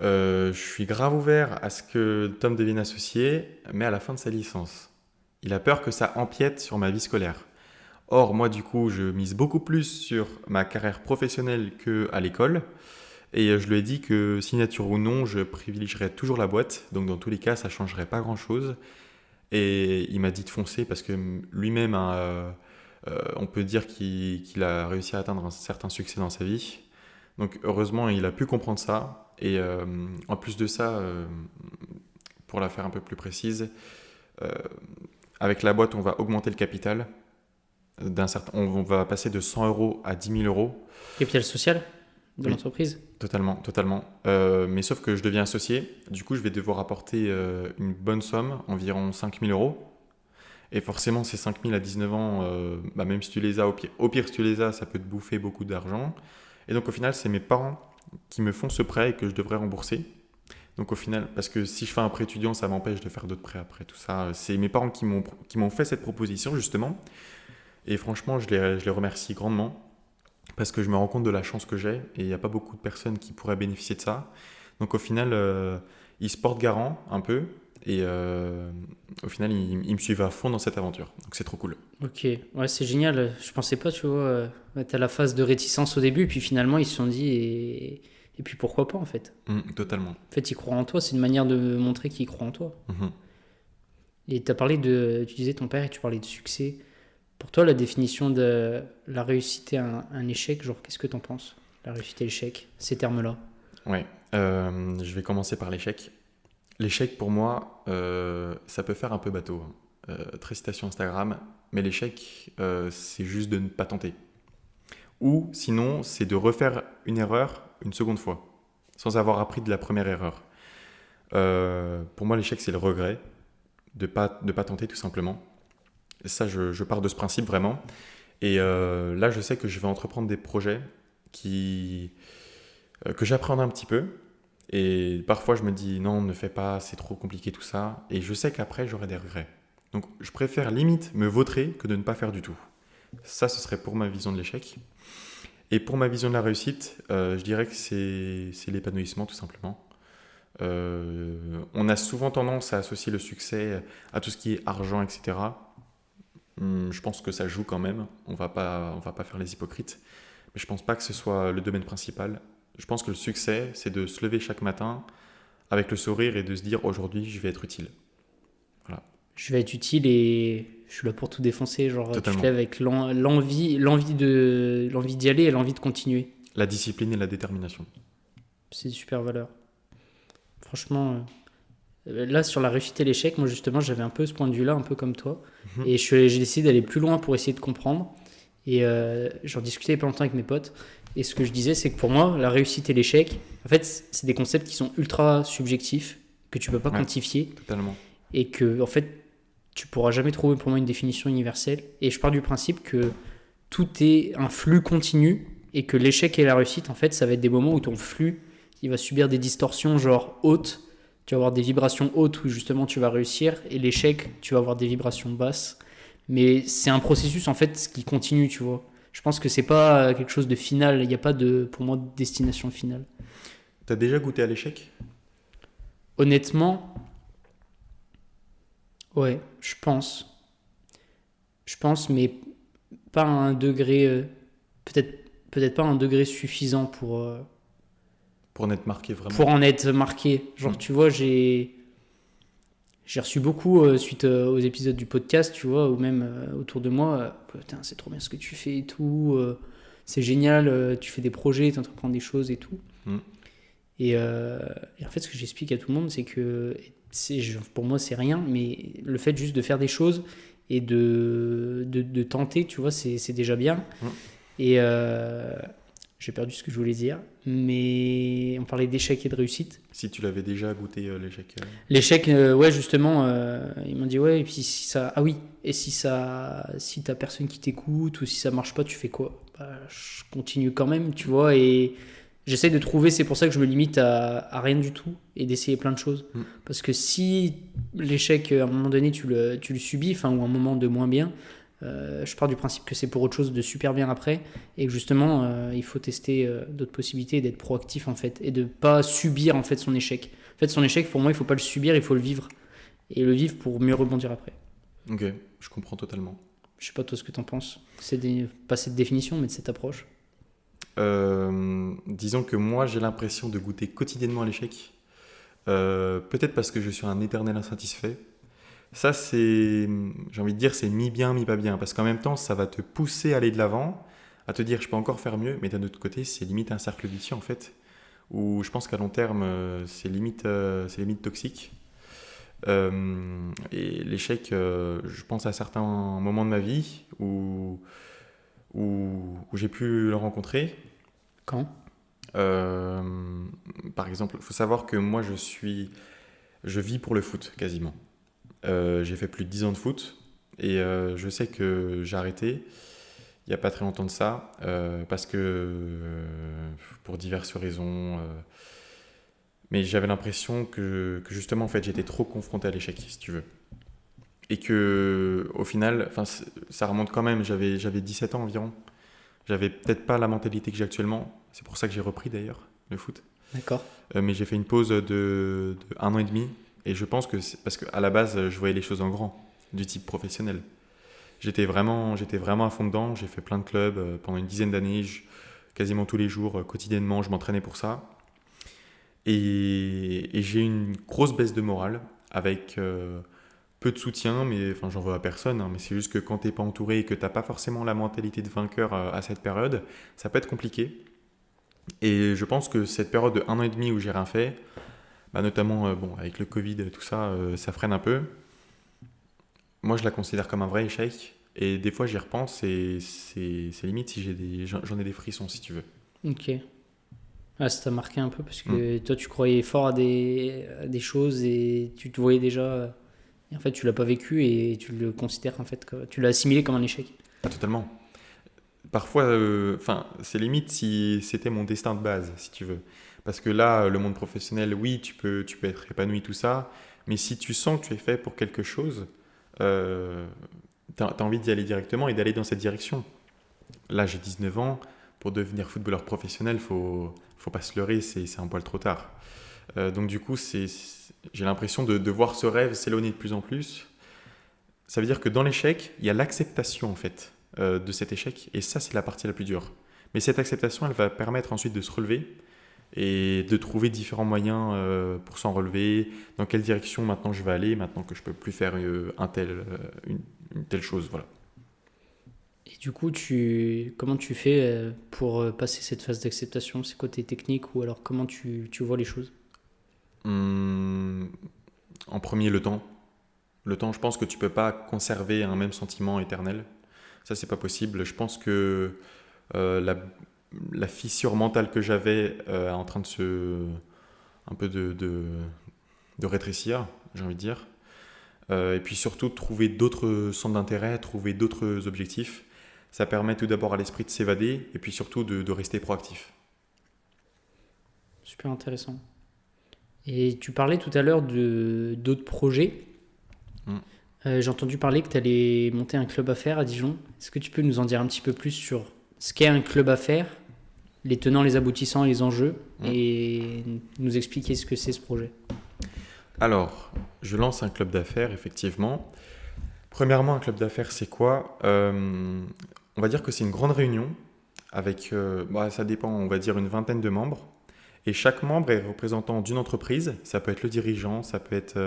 Speaker 2: je suis grave ouvert à ce que Tom devienne associé, mais à la fin de sa licence. Il a peur que ça empiète sur ma vie scolaire. Or, moi, du coup, je mise beaucoup plus sur ma carrière professionnelle qu'à l'école. Et je lui ai dit que, signature ou non, je privilégierais toujours la boîte. Donc, dans tous les cas, ça ne changerait pas grand-chose. Et il m'a dit de foncer parce que lui-même, on peut dire qu'il a réussi à atteindre un certain succès dans sa vie. Donc, heureusement, il a pu comprendre ça. Et en plus de ça, pour la faire un peu plus précise, euh, avec la boîte, on va augmenter le capital. On va passer de 100 euros à 10 000 euros.
Speaker 1: Capital social de
Speaker 2: Oui.
Speaker 1: l'entreprise.
Speaker 2: Totalement, totalement. Mais sauf que je deviens associé. Du coup, je vais devoir apporter une bonne somme, environ 5 000 euros. Et forcément, ces 5 000 à 19 ans, même si tu les as, au pire, si tu les as, ça peut te bouffer beaucoup d'argent. Et donc, au final, c'est mes parents qui me font ce prêt et que je devrais rembourser. Donc, au final, parce que si je fais un prêt étudiant, ça m'empêche de faire d'autres prêts après, tout ça. C'est mes parents qui m'ont fait cette proposition, justement. Et franchement, je les remercie grandement. parce que je me rends compte de la chance que j'ai et il n'y a pas beaucoup de personnes qui pourraient bénéficier de ça. Donc au final, ils se portent garant un peu et au final, ils me suivent à fond dans cette aventure. Donc c'est trop cool.
Speaker 1: Ok, ouais, c'est génial. Je pensais pas, tu vois. Ouais, t'as la phase de réticence au début, puis finalement, ils se sont dit, et puis pourquoi pas, en fait.
Speaker 2: Totalement.
Speaker 1: En fait, ils croient en toi, c'est une manière de montrer qu'ils croient en toi.
Speaker 2: Mhm.
Speaker 1: Et tu disais ton père et tu parlais de succès. Pour toi, la définition de la réussite et un échec, genre, qu'est-ce que t'en penses? La réussite et l'échec, ces termes-là.
Speaker 2: Ouais. Je vais commencer par l'échec. L'échec, pour moi, ça peut faire un peu bateau, hein. Très citation Instagram, mais l'échec, c'est juste de ne pas tenter. Ou sinon, c'est de refaire une erreur une seconde fois, sans avoir appris de la première erreur. Pour moi, l'échec, c'est le regret de pas tenter tout simplement. Et ça, je pars de ce principe vraiment. Et là, je sais que je vais entreprendre des projets que j'appréhende un petit peu. Et parfois, je me dis non, ne fais pas, c'est trop compliqué tout ça. Et je sais qu'après, j'aurai des regrets. Donc, je préfère limite me vautrer que de ne pas faire du tout. Ça, ce serait pour ma vision de l'échec. Et pour ma vision de la réussite, je dirais que c'est l'épanouissement tout simplement. On a souvent tendance à associer le succès à tout ce qui est argent, etc. Je pense que ça joue quand même. On va pas faire les hypocrites. Mais je pense pas que ce soit le domaine principal. Je pense que le succès, c'est de se lever chaque matin avec le sourire et de se dire aujourd'hui, je vais être utile. Voilà.
Speaker 1: Je vais être utile et je suis là pour tout défoncer. Genre, tu te
Speaker 2: Totalement.
Speaker 1: lèves avec l'envie d'y aller et l'envie de continuer.
Speaker 2: La discipline et la détermination.
Speaker 1: C'est une super valeur. Franchement, là, sur la réussite et l'échec, moi, justement, j'avais un peu ce point de vue-là, un peu comme toi.
Speaker 2: Mhm.
Speaker 1: Et j'ai décidé d'aller plus loin pour essayer de comprendre. Et j'en discutais il y a pas longtemps avec mes potes. Et ce que je disais, c'est que pour moi, la réussite et l'échec, en fait, c'est des concepts qui sont ultra subjectifs, que tu peux pas
Speaker 2: Ouais,
Speaker 1: quantifier.
Speaker 2: totalement.
Speaker 1: Et que, en fait, tu pourras jamais trouver pour moi une définition universelle. Et je pars du principe que tout est un flux continu et que l'échec et la réussite, en fait, ça va être des moments où ton flux, il va subir des distorsions genre hautes. Tu vas avoir des vibrations hautes où justement tu vas réussir et l'échec, tu vas avoir des vibrations basses. Mais c'est un processus en fait qui continue, tu vois. Je pense que c'est pas quelque chose de final. Il n'y a pas de, pour moi, de destination finale.
Speaker 2: T'as déjà goûté à l'échec?
Speaker 1: Honnêtement, ouais, je pense. Je pense, mais pas à un degré, peut-être pas à un degré suffisant
Speaker 2: Pour en être marqué vraiment.
Speaker 1: pour en être marqué. Genre,
Speaker 2: Mm.
Speaker 1: tu vois, j'ai reçu beaucoup suite aux épisodes du podcast, tu vois, ou même autour de moi. Putain, c'est trop bien ce que tu fais et tout. C'est génial, tu fais des projets, tu entreprends des choses et tout.
Speaker 2: Mm.
Speaker 1: Et en fait, ce que j'explique à tout le monde, c'est que pour moi, c'est rien, mais le fait juste de faire des choses et de tenter, tu vois, c'est déjà bien.
Speaker 2: Mm.
Speaker 1: Et j'ai perdu ce que je voulais dire, mais on parlait d'échec et de réussite.
Speaker 2: Si tu l'avais déjà goûté l'échec.
Speaker 1: L'échec, ouais, justement, ils m'ont dit, ouais, et puis si ça. Ah oui, et si t'as personne qui t'écoute ou si ça marche pas, tu fais quoi? Bah, je continue quand même, tu vois, et j'essaie de trouver, c'est pour ça que je me limite à rien du tout et d'essayer plein de choses.
Speaker 2: Mm.
Speaker 1: Parce que si l'échec, à un moment donné, tu le subis, enfin, ou un moment de moins bien, je pars du principe que c'est pour autre chose de super bien après et que justement, il faut tester d'autres possibilités et d'être proactif en fait et de pas subir en fait son échec. En fait, son échec, pour moi, il faut pas le subir, il faut le vivre. Et le vivre pour mieux rebondir après.
Speaker 2: Ok, je comprends totalement.
Speaker 1: Je sais pas toi ce que t'en penses. Pas cette définition, mais de cette approche.
Speaker 2: Disons que moi, j'ai l'impression de goûter quotidiennement à l'échec. Peut-être parce que je suis un éternel insatisfait. Ça, j'ai envie de dire, c'est mi-bien, mi-pas bien. Parce qu'en même temps, ça va te pousser à aller de l'avant, à te dire, je peux encore faire mieux. Mais d'un autre côté, c'est limite un cercle vicieux, en fait. Où je pense qu'à long terme, c'est limite toxique. Et l'échec, je pense à certains moments de ma vie où j'ai pu le rencontrer.
Speaker 1: Quand?
Speaker 2: Euh, Par exemple, il faut savoir que moi, je vis pour le foot quasiment. J'ai fait plus de 10 ans de foot et je sais que j'ai arrêté il n'y a pas très longtemps de ça parce que pour diverses raisons. Mais j'avais l'impression que justement, en fait, j'étais trop confronté à l'échec, si tu veux. Et que au final, enfin, ça remonte quand même, j'avais 17 ans environ. J'avais peut-être pas la mentalité que j'ai actuellement. C'est pour ça que j'ai repris d'ailleurs le foot.
Speaker 1: D'accord.
Speaker 2: Mais j'ai fait une pause de 1 an et demi. Et je pense que c'est parce qu'à la base, je voyais les choses en grand, du type professionnel. J'étais vraiment à fond dedans. J'ai fait plein de clubs pendant une dizaine d'années, quasiment tous les jours, quotidiennement. Je m'entraînais pour ça. Et j'ai eu une grosse baisse de morale avec peu de soutien, mais enfin, j'en veux à personne. Hein, mais c'est juste que quand t'es pas entouré et que t'as pas forcément la mentalité de vainqueur à cette période, ça peut être compliqué. Et je pense que cette période de 1 an et demi où j'ai rien fait, bah, notamment bon, avec le Covid et tout ça, ça freine un peu. Moi, je la considère comme un vrai échec. Et des fois, j'y repense et c'est limite si j'en ai des frissons, si tu veux.
Speaker 1: Ok. Ah, ça t'a marqué un peu parce
Speaker 2: Mm.
Speaker 1: que toi, tu croyais fort à des choses et tu te voyais déjà. Et en fait, tu l'as pas vécu et tu le considères en fait, tu l'as assimilé comme un échec.
Speaker 2: Ah, totalement. Parfois, enfin, c'est limite si c'était mon destin de base, si tu veux. Parce que là, le monde professionnel, oui, tu peux être épanoui, tout ça, mais si tu sens que tu es fait pour quelque chose, euh, t'as envie d'y aller directement et d'aller dans cette direction. Là, j'ai 19 ans, pour devenir footballeur professionnel, faut pas se leurrer, c'est un poil trop tard. Donc du coup, j'ai l'impression de voir ce rêve s'éloigner de plus en plus. Ça veut dire que dans l'échec, il y a l'acceptation en fait de cet échec, et ça c'est la partie la plus dure. Mais cette acceptation, elle va permettre ensuite de se relever et de trouver différents moyens pour s'en relever, dans quelle direction maintenant je vais aller, maintenant que je peux plus faire une telle chose. Voilà.
Speaker 1: Et du coup, comment tu fais pour passer cette phase d'acceptation? C'est quoi tes techniques ou alors comment tu vois les choses?
Speaker 2: Hum, En premier, le temps. Le temps, je pense que tu peux pas conserver un même sentiment éternel. Ça, c'est pas possible. Je pense que la fissure mentale que j'avais est en train de un peu de rétrécir, j'ai envie de dire. Et puis surtout, trouver d'autres centres d'intérêt, trouver d'autres objectifs. Ça permet tout d'abord à l'esprit de s'évader et puis surtout de rester proactif.
Speaker 1: Super intéressant. Et tu parlais tout à l'heure d'autres projets.
Speaker 2: Mm.
Speaker 1: J'ai entendu parler que tu allais monter un club à faire à Dijon. Est-ce que tu peux nous en dire un petit peu plus sur ce qu'est un club à faire, les tenants, les aboutissants, les enjeux,
Speaker 2: Mm.
Speaker 1: et nous expliquer ce que c'est ce projet?
Speaker 2: Alors, je lance un club d'affaires, effectivement. Premièrement, un club d'affaires, c'est quoi? On va dire que c'est une grande réunion avec, ça dépend, on va dire une vingtaine de membres. Et chaque membre est représentant d'une entreprise. Ça peut être le dirigeant, ça peut être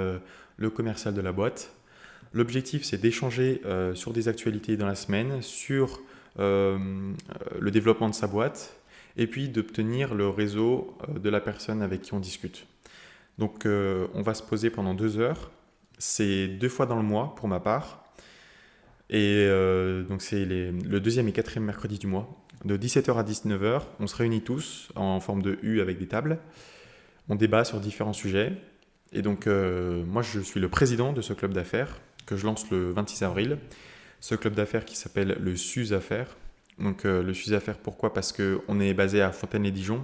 Speaker 2: le commercial de la boîte. L'objectif, c'est d'échanger sur des actualités dans la semaine, sur le développement de sa boîte, et puis d'obtenir le réseau de la personne avec qui on discute. Donc, on va se poser pendant 2 heures. C'est 2 fois dans le mois pour ma part. Et donc, c'est le deuxième et quatrième mercredi du mois. De 17h à 19h, on se réunit tous en forme de U avec des tables. On débat sur différents sujets. Et donc, moi, je suis le président de ce club d'affaires que je lance le 26 avril. Ce club d'affaires qui s'appelle le SUS Affaires. Donc, le SUS Affaires, pourquoi? Parce qu'on est basé à Fontaine-les-Dijon.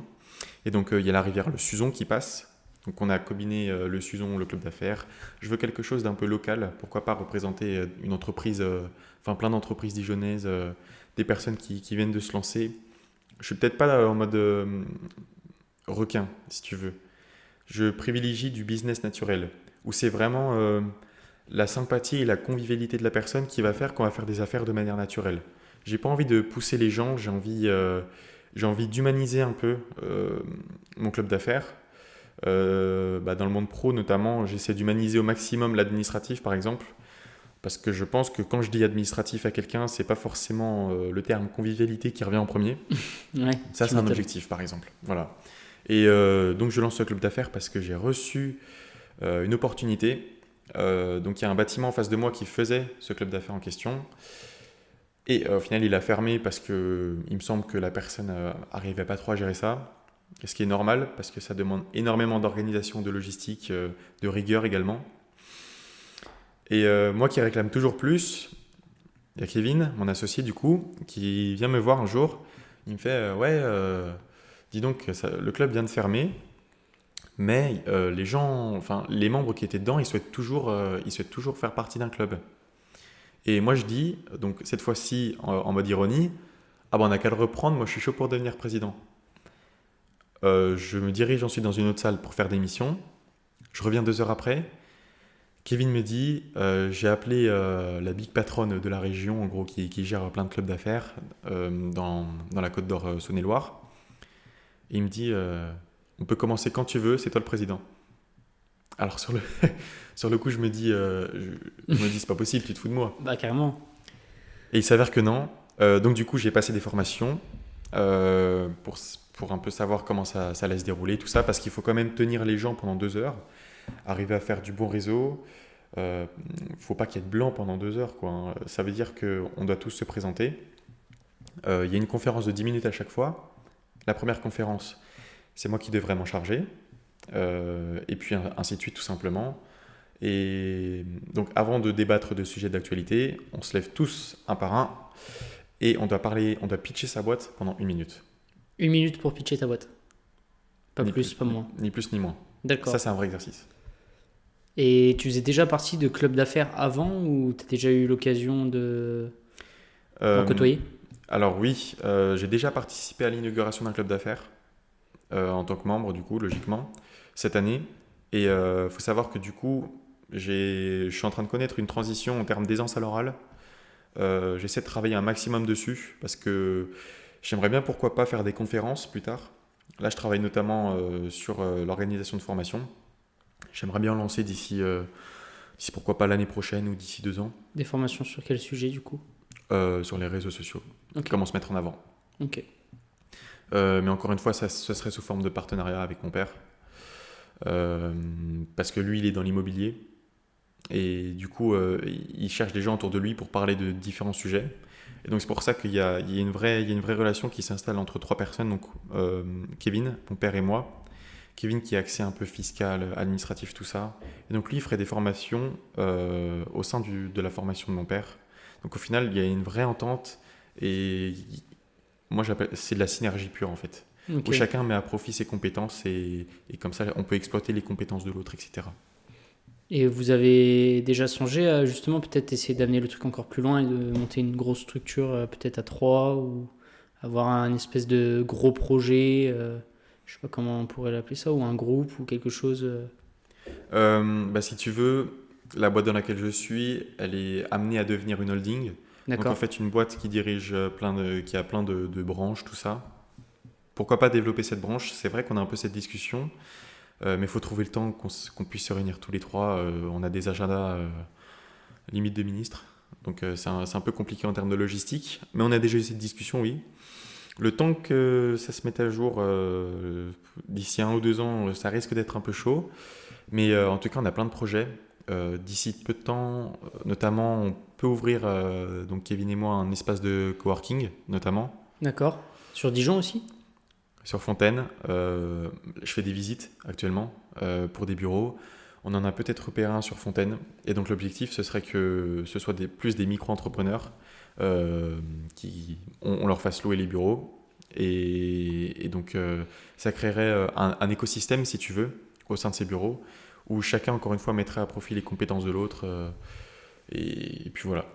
Speaker 2: Et donc, il y a la rivière le Suzon qui passe. Donc, on a combiné le Suzon, le club d'affaires. Je veux quelque chose d'un peu local. Pourquoi pas représenter une entreprise, enfin plein d'entreprises dijonnaises, des personnes qui viennent de se lancer. Je suis peut-être pas en mode requin, si tu veux. Je privilégie du business naturel, où c'est vraiment la sympathie et la convivialité de la personne qui va faire qu'on va faire des affaires de manière naturelle. J'ai pas envie de pousser les gens, j'ai envie d'humaniser un peu mon club d'affaires. Dans le monde pro notamment, j'essaie d'humaniser au maximum l'administratif par exemple, parce que je pense que quand je dis administratif à quelqu'un, c'est pas forcément le terme convivialité qui revient en premier.
Speaker 1: Ouais,
Speaker 2: Ça,
Speaker 1: tu
Speaker 2: c'est un
Speaker 1: m'étonnes.
Speaker 2: objectif par exemple. Voilà. Et donc je lance ce club d'affaires parce que j'ai reçu une opportunité. Donc il y a un bâtiment en face de moi qui faisait ce club d'affaires en question. Et au final, il a fermé parce que il me semble que la personne n'arrivait pas trop à gérer ça. Ce qui est normal parce que ça demande énormément d'organisation, de logistique, de rigueur également. Et moi qui réclame toujours plus, il y a Kevin, mon associé du coup, qui vient me voir un jour. Il me fait dis donc, le club vient de fermer, mais les gens, enfin les membres qui étaient dedans, ils souhaitent toujours faire partie d'un club. Et moi je dis, donc cette fois-ci en mode ironie, Ah bah on n'a qu'à le reprendre, moi je suis chaud pour devenir président. Je me dirige ensuite dans une autre salle pour faire des missions. Je reviens 2 heures après. Kevin me dit, j'ai appelé la big patronne de la région, en gros, qui gère plein de clubs d'affaires dans la Côte d'Or Saône-et-Loire. Et il me dit, on peut commencer quand tu veux, c'est toi le président. Alors sur le, sur le coup, je me dis, c'est pas possible, tu te fous de moi.
Speaker 1: Bah, carrément.
Speaker 2: Et il s'avère que non. Donc du coup, j'ai passé des formations pour un peu savoir comment ça allait se dérouler, tout ça, parce qu'il faut quand même tenir les gens pendant 2 heures, arriver à faire du bon réseau. Faut pas qu'il y ait de blanc pendant 2 heures, quoi, hein. Ça veut dire qu'on doit tous se présenter. Il y a une conférence de 10 minutes à chaque fois. La première conférence, c'est moi qui devrais m'en charger. Et puis ainsi de suite, tout simplement. Et donc, avant de débattre de sujets d'actualité, on se lève tous un par un et on doit pitcher sa boîte pendant 1 minute.
Speaker 1: 1 minute pour pitcher ta boîte. Pas
Speaker 2: Ni
Speaker 1: plus, pas moins.
Speaker 2: Ni plus ni moins.
Speaker 1: D'accord.
Speaker 2: Ça, c'est un vrai exercice.
Speaker 1: Et tu faisais déjà partie de club d'affaires avant ou tu as déjà eu l'occasion d'en
Speaker 2: Euh,
Speaker 1: côtoyer?
Speaker 2: alors oui, j'ai déjà participé à l'inauguration d'un club d'affaires en tant que membre, du coup, logiquement, cette année. Et il faut savoir que du coup, je suis en train de connaître une transition en termes d'aisance à l'oral. J'essaie de travailler un maximum dessus parce que j'aimerais bien, pourquoi pas, faire des conférences plus tard. Là, je travaille notamment sur l'organisation de formation. J'aimerais bien lancer d'ici pourquoi pas l'année prochaine ou d'ici 2 ans,
Speaker 1: Des formations sur quel sujet du coup?
Speaker 2: sur les réseaux sociaux.
Speaker 1: Ok.
Speaker 2: Comment se mettre en avant.
Speaker 1: Ok.
Speaker 2: Mais encore une fois, ça serait sous forme de partenariat avec mon père. Parce que lui, il est dans l'immobilier. Et du coup, il cherche des gens autour de lui pour parler de différents sujets. Et donc, c'est pour ça qu'il y a une vraie relation qui s'installe entre 3 personnes. Donc, Kevin, mon père et moi. Kevin qui est axé un peu fiscal, administratif, tout ça. Et donc, lui, il ferait des formations au sein de la formation de mon père. Donc, au final, il y a une vraie entente. Et moi, c'est de la synergie pure, en fait.
Speaker 1: Ok.
Speaker 2: Où chacun met à profit ses compétences et comme ça, on peut exploiter les compétences de l'autre, etc.
Speaker 1: Et vous avez déjà songé à justement peut-être essayer d'amener le truc encore plus loin et de monter une grosse structure peut-être à trois ou avoir un espèce de gros projet, je sais pas comment on pourrait l'appeler ça, ou un groupe ou quelque chose.
Speaker 2: Si tu veux, la boîte dans laquelle je suis, elle est amenée à devenir une holding. Donc en
Speaker 1: D'accord.
Speaker 2: fait, une boîte qui dirige qui a plein de branches, tout ça. Pourquoi pas développer cette branche? C'est vrai qu'on a un peu cette discussion, mais il faut trouver le temps qu'on puisse se réunir tous les trois. On a des agendas limite de ministres, donc c'est un peu compliqué en termes de logistique. Mais on a déjà eu cette discussion, oui. Le temps que ça se mette à jour, d'ici 1 ou 2 ans, ça risque d'être un peu chaud. Mais en tout cas, on a plein de projets. D'ici peu de temps, notamment, on peut ouvrir, donc Kevin et moi, un espace de coworking, notamment,
Speaker 1: D'accord. Sur Dijon aussi?
Speaker 2: sur Fontaine. Je fais des visites actuellement pour des bureaux. On en a peut-être repéré un sur Fontaine. Et donc l'objectif, ce serait que ce soit plus des micro-entrepreneurs on leur fasse louer les bureaux. Et donc ça créerait un écosystème, si tu veux, au sein de ces bureaux, où chacun, encore une fois, mettrait à profit les compétences de l'autre. Et puis voilà.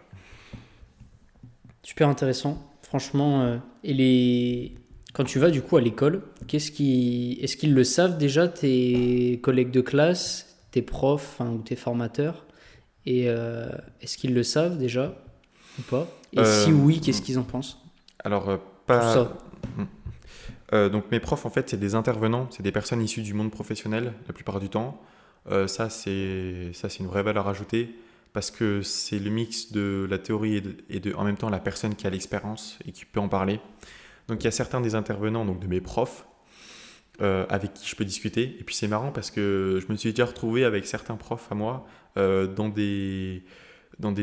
Speaker 1: Super intéressant, franchement. Quand tu vas du coup à l'école, est-ce qu'ils le savent déjà, tes collègues de classe, tes profs, enfin, ou tes formateurs? Et est-ce qu'ils le savent déjà ou pas? Et si oui, qu'est-ce qu'ils en pensent?
Speaker 2: Alors,
Speaker 1: Tout ça.
Speaker 2: donc mes profs, en fait, c'est des intervenants, c'est des personnes issues du monde professionnel la plupart du temps. Ça, c'est une vraie valeur ajoutée parce que c'est le mix de la théorie en même temps la personne qui a l'expérience et qui peut en parler. Donc il y a certains des intervenants, donc de mes profs, avec qui je peux discuter. Et puis c'est marrant parce que je me suis déjà retrouvé avec certains profs à moi dans des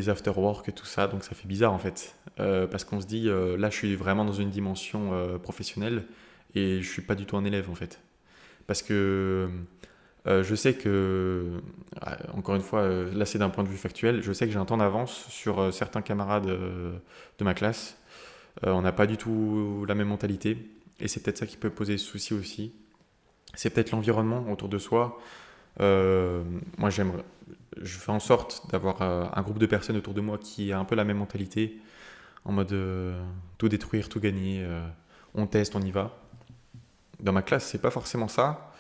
Speaker 2: after-work et tout ça. Donc ça fait bizarre en fait. Parce qu'on se dit, là je suis vraiment dans une dimension professionnelle et je suis pas du tout un élève en fait. Parce que je sais que, encore une fois, là c'est d'un point de vue factuel, je sais que j'ai un temps d'avance sur certains camarades de ma classe. On n'a pas du tout la même mentalité et c'est peut-être ça qui peut poser souci aussi. C'est peut-être l'environnement autour de soi. Moi, je fais en sorte d'avoir un groupe de personnes autour de moi qui a un peu la même mentalité. en mode tout détruire, tout gagner, on teste, on y va. Dans ma classe, c'est pas forcément ça.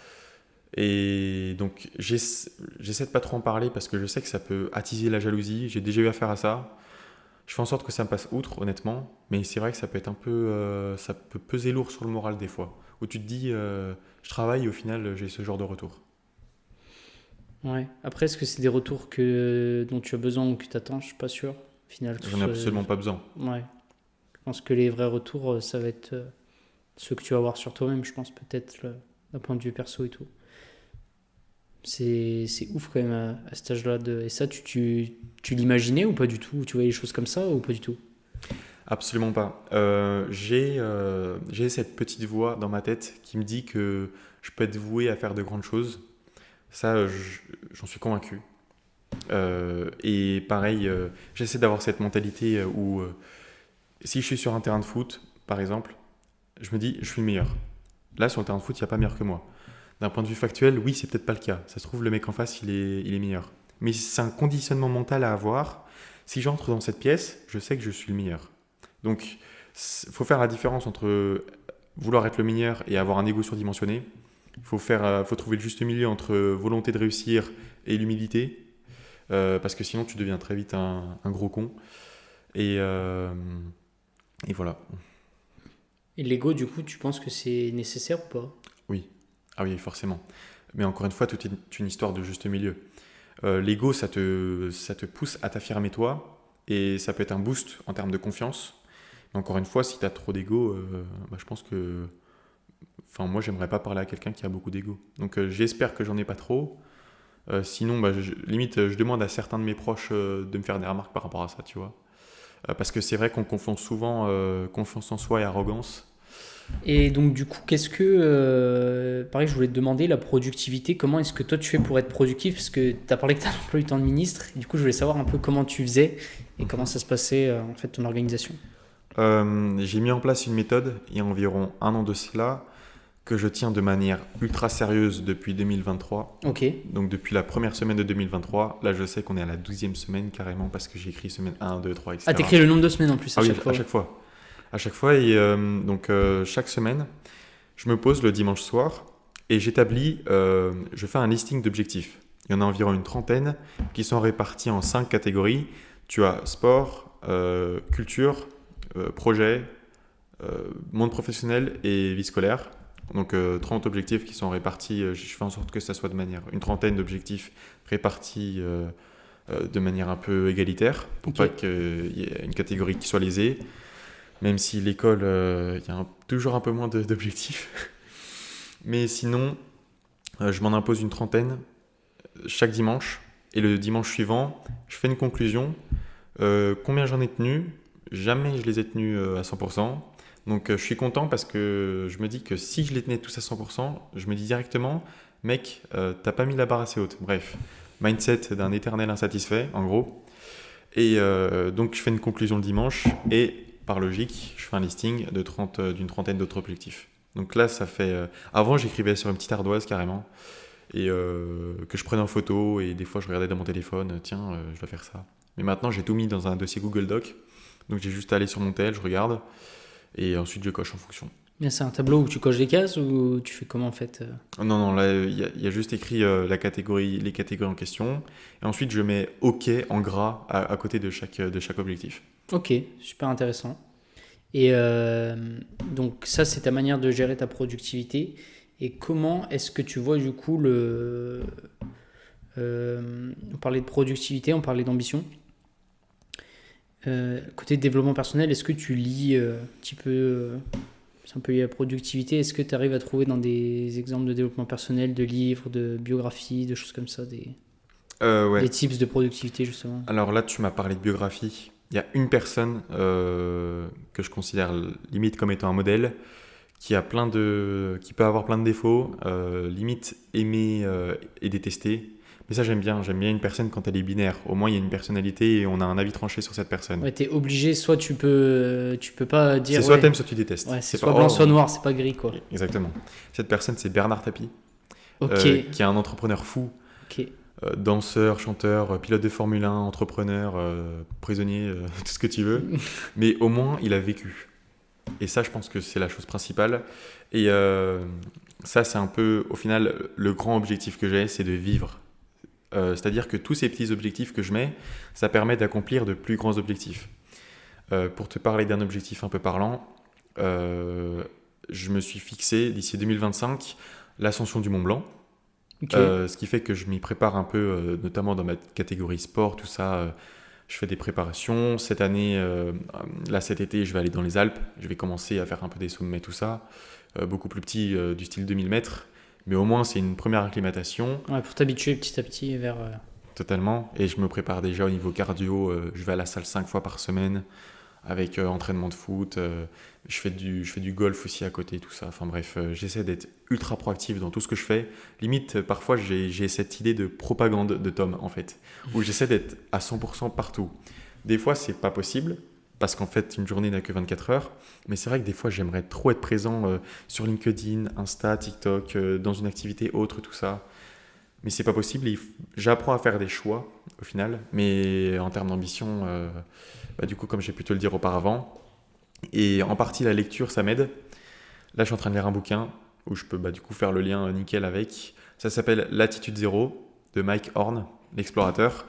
Speaker 2: Et donc, j'essaie de pas trop en parler parce que je sais que ça peut attiser la jalousie. J'ai déjà eu affaire à ça. Je fais en sorte que ça me passe outre, honnêtement. Mais c'est vrai que ça peut être un peu, ça peut peser lourd sur le moral des fois. Où tu te dis, je travaille et au final, j'ai ce genre de retour.
Speaker 1: Ouais. Après, est-ce que c'est des retours dont tu as besoin ou que tu attends? Je suis pas sûr. Au final,
Speaker 2: J'en ai absolument pas besoin.
Speaker 1: Ouais. Je pense que les vrais retours, ça va être ceux que tu vas avoir sur toi-même, je pense, peut-être, d'un point de vue perso et tout. C'est ouf quand même à cet âge-là. Et ça, tu l'imaginais ou pas du tout? Tu voyais les choses comme ça ou pas du tout?
Speaker 2: Absolument pas. J'ai cette petite voix dans ma tête qui me dit que je peux être voué à faire de grandes choses. Ça, j'en suis convaincu. Et pareil, j'essaie d'avoir cette mentalité où si je suis sur un terrain de foot, par exemple, je me dis, je suis le meilleur. Là, sur le terrain de foot, il n'y a pas meilleur que moi. D'un point de vue factuel, oui, c'est peut-être pas le cas. Ça se trouve, le mec en face, il est meilleur. Mais c'est un conditionnement mental à avoir. Si j'entre dans cette pièce, je sais que je suis le meilleur. Donc, il faut faire la différence entre vouloir être le meilleur et avoir un ego surdimensionné. Il faut trouver le juste milieu entre volonté de réussir et l'humilité. Parce que sinon, tu deviens très vite un gros con. Et voilà.
Speaker 1: Et l'ego, du coup, tu penses que c'est nécessaire ou pas?
Speaker 2: Oui. Ah oui, forcément. Mais encore une fois, tout est une histoire de juste milieu. L'ego, ça te pousse à t'affirmer toi, et ça peut être un boost en termes de confiance. Mais encore une fois, si tu as trop d'ego, je pense que... Enfin, moi, j'aimerais pas parler à quelqu'un qui a beaucoup d'ego. Donc, j'espère que j'en ai pas trop. Sinon, limite, je demande à certains de mes proches de me faire des remarques par rapport à ça, tu vois. Parce que c'est vrai qu'on confond souvent confiance en soi et arrogance.
Speaker 1: Et donc, du coup, pareil, je voulais te demander la productivité. Comment est-ce que toi, tu fais pour être productif? Parce que tu as parlé que tu as un emploi du temps de ministre. Et du coup, je voulais savoir un peu comment tu faisais et comment ça se passait, en fait, ton organisation.
Speaker 2: J'ai mis en place une méthode il y a environ 1 an de cela que je tiens de manière ultra sérieuse depuis 2023.
Speaker 1: Ok.
Speaker 2: Donc depuis la première semaine de 2023, là je sais qu'on est à la 12e semaine carrément parce que j'ai écrit semaine 1, 2, 3, etc.
Speaker 1: Ah, t'écris le nombre de semaines en plus à chaque fois.
Speaker 2: À chaque fois. À chaque fois et chaque semaine, je me pose le dimanche soir et je fais un listing d'objectifs. Il y en a environ une trentaine qui sont répartis en 5 catégories. Tu as sport, culture, projet, monde professionnel et vie scolaire. Donc 30 objectifs qui sont répartis, je fais en sorte que ça soit une trentaine d'objectifs répartis de manière un peu égalitaire, pour pas qu'il y ait une catégorie qui soit lésée, même si l'école, il y a toujours un peu moins d'objectifs. Mais sinon, je m'en impose une trentaine chaque dimanche, et le dimanche suivant, je fais une conclusion. Combien j'en ai tenu? Jamais je les ai tenus à 100%. Donc je suis content parce que je me dis que si je les tenais tous à 100%, je me dis directement, mec, t'as pas mis la barre assez haute. Bref, mindset d'un éternel insatisfait, en gros. Et donc je fais une conclusion le dimanche et par logique, je fais un listing d'une trentaine d'autres objectifs. Donc là, ça fait... avant, j'écrivais sur une petite ardoise carrément et que je prenais en photo et des fois, je regardais dans mon téléphone, tiens, je dois faire ça. Mais maintenant, j'ai tout mis dans un dossier Google Doc. Donc j'ai juste à aller sur mon tel, je regarde. Et ensuite, je coche en fonction.
Speaker 1: Mais c'est un tableau où tu coches des cases ou tu fais comment en fait?
Speaker 2: Non, là, il y a juste écrit les catégories en question. Et ensuite, je mets OK en gras à côté de chaque objectif.
Speaker 1: Ok, super intéressant. Et donc ça, c'est ta manière de gérer ta productivité. Et comment est-ce que tu vois du coup on parlait de productivité, on parlait d'ambition. Côté développement personnel, est-ce que tu lis un petit peu, c'est un peu lié à la productivité, est-ce que tu arrives à trouver dans des exemples de développement personnel, de livres, de biographies, de choses comme ça,
Speaker 2: Ouais.
Speaker 1: des tips de productivité justement?
Speaker 2: Alors là, tu m'as parlé de biographie. Il y a une personne que je considère limite comme étant un modèle, qui peut avoir plein de défauts, limite aimer et détester. Mais ça, j'aime bien une personne quand elle est binaire. Au moins, il y a une personnalité et on a un avis tranché sur cette personne.
Speaker 1: Ouais, t'es obligé, soit tu peux pas dire...
Speaker 2: C'est soit t'aimes, soit tu détestes.
Speaker 1: Ouais, c'est soit blanc, soit noir, c'est pas gris, quoi.
Speaker 2: Exactement. Cette personne, c'est Bernard Tapie,
Speaker 1: Ok.
Speaker 2: qui est un entrepreneur fou.
Speaker 1: Ok.
Speaker 2: danseur, chanteur, pilote de Formule 1, entrepreneur, prisonnier, tout ce que tu veux. Mais au moins, il a vécu. Et ça, je pense que c'est la chose principale. Et ça, c'est un peu, au final, le grand objectif que j'ai, c'est de vivre. C'est-à-dire que tous ces petits objectifs que je mets, ça permet d'accomplir de plus grands objectifs. Pour te parler d'un objectif un peu parlant, je me suis fixé d'ici 2025 l'ascension du Mont Blanc.
Speaker 1: Ok.
Speaker 2: Ce qui fait que je m'y prépare un peu, notamment dans ma catégorie sport, tout ça. Je fais des préparations. Cette année, là cet été, je vais aller dans les Alpes. Je vais commencer à faire un peu des sommets, tout ça. Beaucoup plus petits, du style 2000 mètres. Mais au moins, c'est une première acclimatation.
Speaker 1: Ouais, pour t'habituer petit à petit vers.
Speaker 2: Totalement. Et je me prépare déjà au niveau cardio. Je vais à la salle 5 fois par semaine avec entraînement de foot. Je fais du golf aussi à côté, tout ça. Enfin bref, j'essaie d'être ultra proactif dans tout ce que je fais. Limite, parfois, j'ai cette idée de propagande de Tom, en fait, où j'essaie d'être à 100% partout. Des fois, c'est pas possible, parce qu'en fait, une journée n'a que 24 heures. Mais c'est vrai que des fois, j'aimerais trop être présent sur LinkedIn, Insta, TikTok, dans une activité autre, tout ça. Mais c'est pas possible. J'apprends à faire des choix, au final. Mais en termes d'ambition, du coup, comme j'ai pu te le dire auparavant, et en partie, la lecture, ça m'aide. Là, je suis en train de lire un bouquin où je peux du coup faire le lien nickel avec. Ça s'appelle Latitude Zéro de Mike Horn, l'explorateur,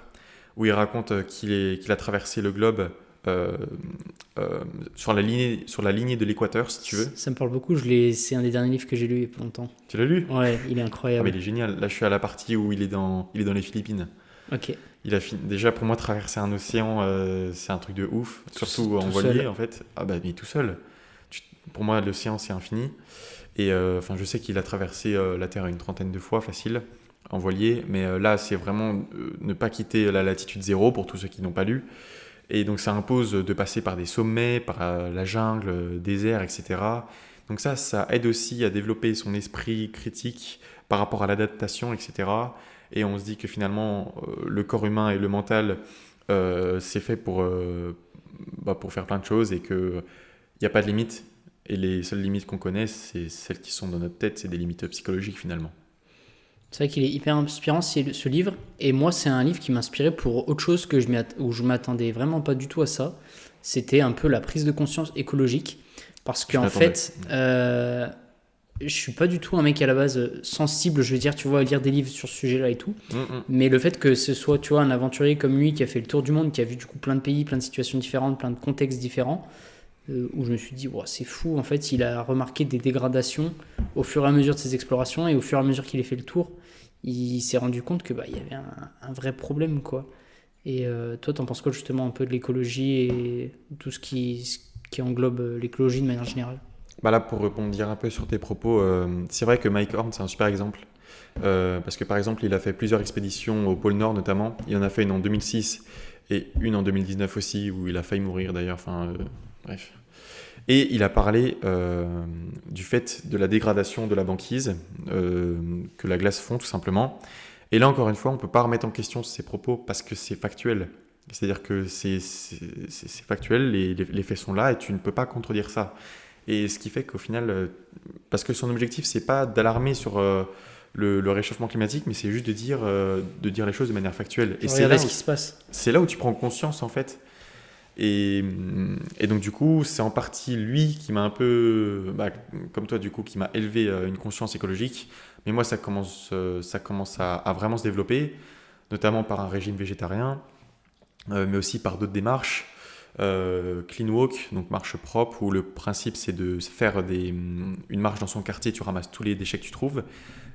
Speaker 2: où il raconte qu'il a traversé le globe sur la lignée de l'équateur, si tu veux.
Speaker 1: Ça me parle beaucoup. C'est un des derniers livres que j'ai lu il y a pas longtemps.
Speaker 2: Tu l'as lu?
Speaker 1: Ouais, il est
Speaker 2: Ah,
Speaker 1: incroyable.
Speaker 2: mais il est génial. Là, je suis à la partie où il est dans les Philippines.
Speaker 1: Ok.
Speaker 2: Déjà, pour moi, traverser un océan, c'est un truc de ouf. Surtout en
Speaker 1: Tout
Speaker 2: voilier,
Speaker 1: seul.
Speaker 2: en fait. Ah bah, mais tout seul. Pour moi, l'océan, c'est infini. Et je sais qu'il a traversé la Terre une trentaine de fois, facile, en voilier. Mais là, c'est vraiment ne pas quitter la latitude zéro, pour tous ceux qui n'ont pas lu. Et donc, ça impose de passer par des sommets, par la jungle, désert, etc. Donc ça aide aussi à développer son esprit critique par rapport à l'adaptation, etc. Et on se dit que finalement, le corps humain et le mental, c'est fait pour faire plein de choses et qu'il n'y a pas de limite. Et les seules limites qu'on connaît, c'est celles qui sont dans notre tête, c'est des limites psychologiques finalement.
Speaker 1: C'est vrai qu'il est hyper inspirant ce livre. Et moi, c'est un livre qui m'inspirait pour autre chose où je m'attendais vraiment pas du tout à ça. C'était un peu la prise de conscience écologique. Parce
Speaker 2: Je
Speaker 1: qu'en
Speaker 2: m'attendais.
Speaker 1: fait, je suis pas du tout un mec à la base sensible, je veux dire, tu vois, à lire des livres sur ce sujet-là et tout. Mais le fait que ce soit, tu vois, un aventurier comme lui qui a fait le tour du monde, qui a vu du coup plein de pays, plein de situations différentes, plein de contextes différents, où je me suis dit, wow, c'est fou, en fait, il a remarqué des dégradations au fur et à mesure de ses explorations et au fur et à mesure qu'il a fait le tour, il s'est rendu compte que il y avait un vrai problème, quoi. Et toi, t'en penses quoi justement un peu de l'écologie et tout ce qui englobe l'écologie de manière générale?
Speaker 2: Là, pour rebondir un peu sur tes propos, c'est vrai que Mike Horn, c'est un super exemple. Parce que par exemple, il a fait plusieurs expéditions au pôle Nord notamment. Il en a fait une en 2006 et une en 2019 aussi, où il a failli mourir d'ailleurs. Bref. Et il a parlé du fait de la dégradation de la banquise que la glace fond tout simplement. Et là, encore une fois, on ne peut pas remettre en question ces propos parce que c'est factuel. C'est-à-dire que c'est factuel, les faits sont là et tu ne peux pas contredire ça. Et ce qui fait qu'au final, parce que son objectif, c'est pas d'alarmer sur le réchauffement climatique, mais c'est juste de dire les choses de manière factuelle. Et
Speaker 1: Regardez ce qui se passe.
Speaker 2: c'est là où tu prends conscience en fait. Et donc du coup, c'est en partie lui qui m'a un peu, comme toi du coup, qui m'a élevé une conscience écologique. Mais moi, ça commence à vraiment se développer, notamment par un régime végétarien, mais aussi par d'autres démarches. Clean walk, donc marche propre, où le principe c'est de faire une marche dans son quartier, tu ramasses tous les déchets que tu trouves.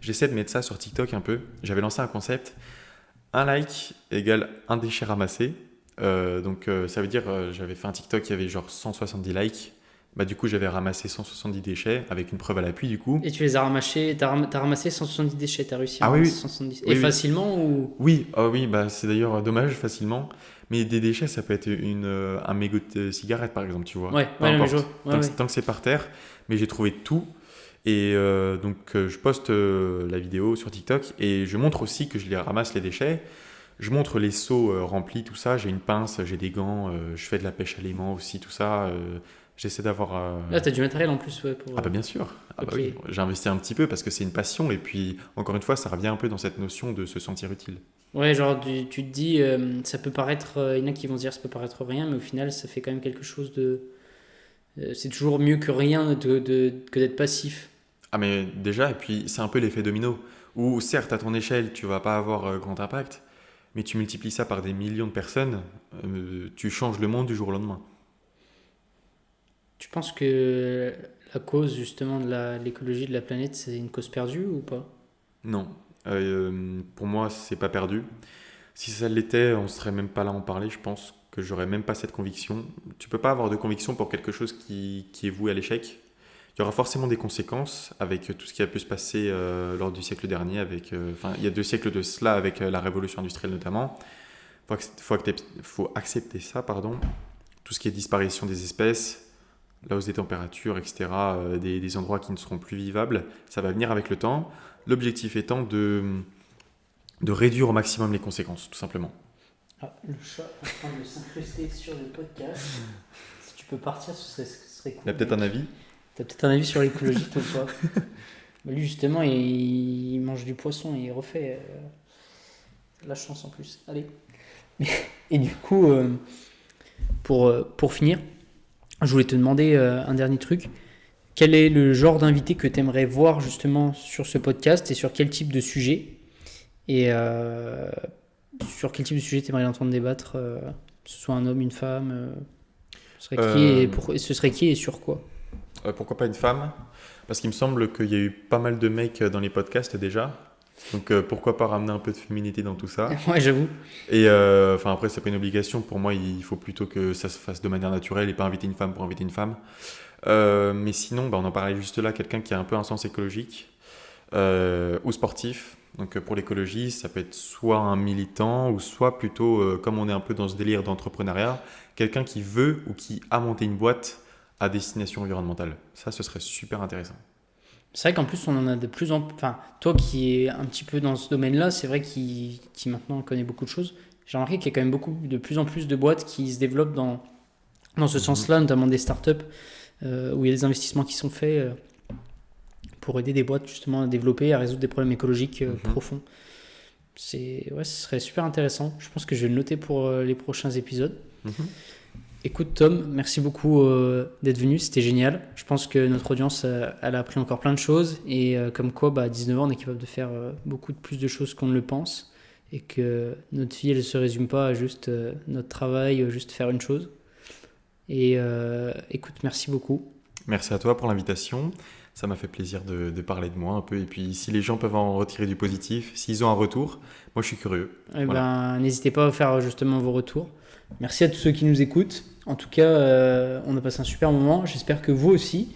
Speaker 2: J'essaie de mettre ça sur TikTok un peu. J'avais lancé un concept, un like égale un déchet ramassé. Ça veut dire, j'avais fait un TikTok qui avait genre 170 likes. Du coup, j'avais ramassé 170 déchets avec une preuve à l'appui du coup.
Speaker 1: Et tu les as ramassés, t'as ramassé 170 déchets, t'as réussi à
Speaker 2: Ah oui,
Speaker 1: ramasser
Speaker 2: oui.
Speaker 1: 170.
Speaker 2: Oui,
Speaker 1: Et
Speaker 2: oui.
Speaker 1: facilement ou...
Speaker 2: Oui, c'est d'ailleurs dommage facilement. Mais des déchets, ça peut être un mégot de cigarette par exemple, tu vois.
Speaker 1: Ouais,
Speaker 2: Peu
Speaker 1: ouais, non, mais
Speaker 2: importe.
Speaker 1: je vois. Ouais, ouais.
Speaker 2: Tant que c'est par terre, mais j'ai trouvé tout. Et je poste la vidéo sur TikTok et je montre aussi que je les ramasse les déchets. Je montre les seaux remplis, tout ça. J'ai une pince, j'ai des gants, je fais de la pêche à l'aimant aussi, tout ça. J'essaie d'avoir.
Speaker 1: Là, t'as du matériel en plus, ouais, pour...
Speaker 2: Ah bah bien sûr. Ah bah
Speaker 1: Ok.
Speaker 2: oui. J'ai investi un petit peu parce que c'est une passion et puis encore une fois, ça revient un peu dans cette notion de se sentir utile.
Speaker 1: Ouais, genre tu te dis, ça peut paraître, il y en a qui vont se dire ça peut paraître rien, mais au final ça fait quand même quelque chose de... c'est toujours mieux que rien que d'être passif.
Speaker 2: Ah mais déjà, et puis c'est un peu l'effet domino, où certes à ton échelle tu vas pas avoir grand impact, mais tu multiplies ça par des millions de personnes, tu changes le monde du jour au lendemain.
Speaker 1: Tu penses que la cause justement de l'écologie de la planète, c'est une cause perdue ou pas?
Speaker 2: Non. Pour moi, c'est pas perdu. Si ça l'était, on serait même pas là à en parler. Je pense que j'aurais même pas cette conviction. Tu peux pas avoir de conviction pour quelque chose qui est voué à l'échec. Il y aura forcément des conséquences avec tout ce qui a pu se passer lors du siècle dernier. Enfin, il y a 2 siècles de cela avec la révolution industrielle notamment. Faut accepter ça, pardon. Tout ce qui est disparition des espèces, la hausse des températures, etc., des endroits qui ne seront plus vivables, ça va venir avec le temps. L'objectif étant de réduire au maximum les conséquences, tout simplement.
Speaker 1: Ah, le chat est en train de s'incruster sur le podcast. Si tu peux partir, ce serait cool.
Speaker 2: Il y a peut-être un avis.
Speaker 1: T'as peut-être un avis sur l'écologie, toi, ou pas? Bah, lui, justement, il mange du poisson et il refait la chance en plus. Allez. Et du coup, pour finir, je voulais te demander un dernier truc. Quel est le genre d'invité que tu aimerais voir justement sur ce podcast et sur quel type de sujet? Et sur quel type de sujet tu aimerais l'entendre débattre, que ce soit un homme, une femme, ce serait qui et ce serait qui et sur quoi?
Speaker 2: Pourquoi pas une femme? Parce qu'il me semble qu'il y a eu pas mal de mecs dans les podcasts déjà. Donc pourquoi pas ramener un peu de féminité dans tout ça?
Speaker 1: Ouais, j'avoue.
Speaker 2: Et enfin après, c'est pas une obligation. Pour moi, il faut plutôt que ça se fasse de manière naturelle et pas inviter une femme pour inviter une femme. Mais sinon, on en parlait juste là, quelqu'un qui a un peu un sens écologique ou sportif. Donc pour l'écologie, ça peut être soit un militant ou soit plutôt, comme on est un peu dans ce délire d'entrepreneuriat, quelqu'un qui veut ou qui a monté une boîte à destination environnementale. Ça, ce serait super intéressant.
Speaker 1: C'est vrai qu'en plus, on en a de plus en plus. Enfin, toi qui es un petit peu dans ce domaine-là, c'est vrai qui maintenant connaît beaucoup de choses. J'ai remarqué qu'il y a quand même de plus en plus de boîtes qui se développent dans ce sens-là, notamment des startups où il y a des investissements qui sont faits pour aider des boîtes justement à développer, à résoudre des problèmes écologiques profonds. Ouais, ce serait super intéressant. Je pense que je vais le noter pour les prochains épisodes. Écoute Tom, merci beaucoup d'être venu, c'était génial. Je pense que notre audience, elle a appris encore plein de choses et comme quoi, à 19 ans, on est capable de faire beaucoup plus de choses qu'on ne le pense et que notre vie, elle ne se résume pas à juste notre travail, juste faire une chose. Et écoute, merci beaucoup.
Speaker 2: Merci à toi pour l'invitation. Ça m'a fait plaisir de parler de moi un peu. Et puis, si les gens peuvent en retirer du positif, s'ils ont un retour, moi, je suis curieux.
Speaker 1: Voilà. N'hésitez pas à faire justement vos retours. Merci à tous ceux qui nous écoutent. En tout cas, on a passé un super moment. J'espère que vous aussi.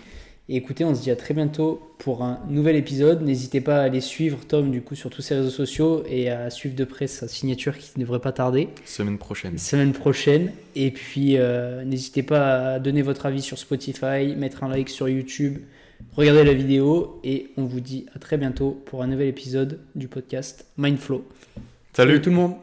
Speaker 1: Et écoutez, on se dit à très bientôt pour un nouvel épisode. N'hésitez pas à aller suivre Tom du coup sur tous ses réseaux sociaux et à suivre de près sa signature qui ne devrait pas tarder.
Speaker 2: Semaine prochaine.
Speaker 1: Et puis, n'hésitez pas à donner votre avis sur Spotify, mettre un like sur YouTube, regarder la vidéo et on vous dit à très bientôt pour un nouvel épisode du podcast Mindflow.
Speaker 2: Salut
Speaker 1: tout le monde.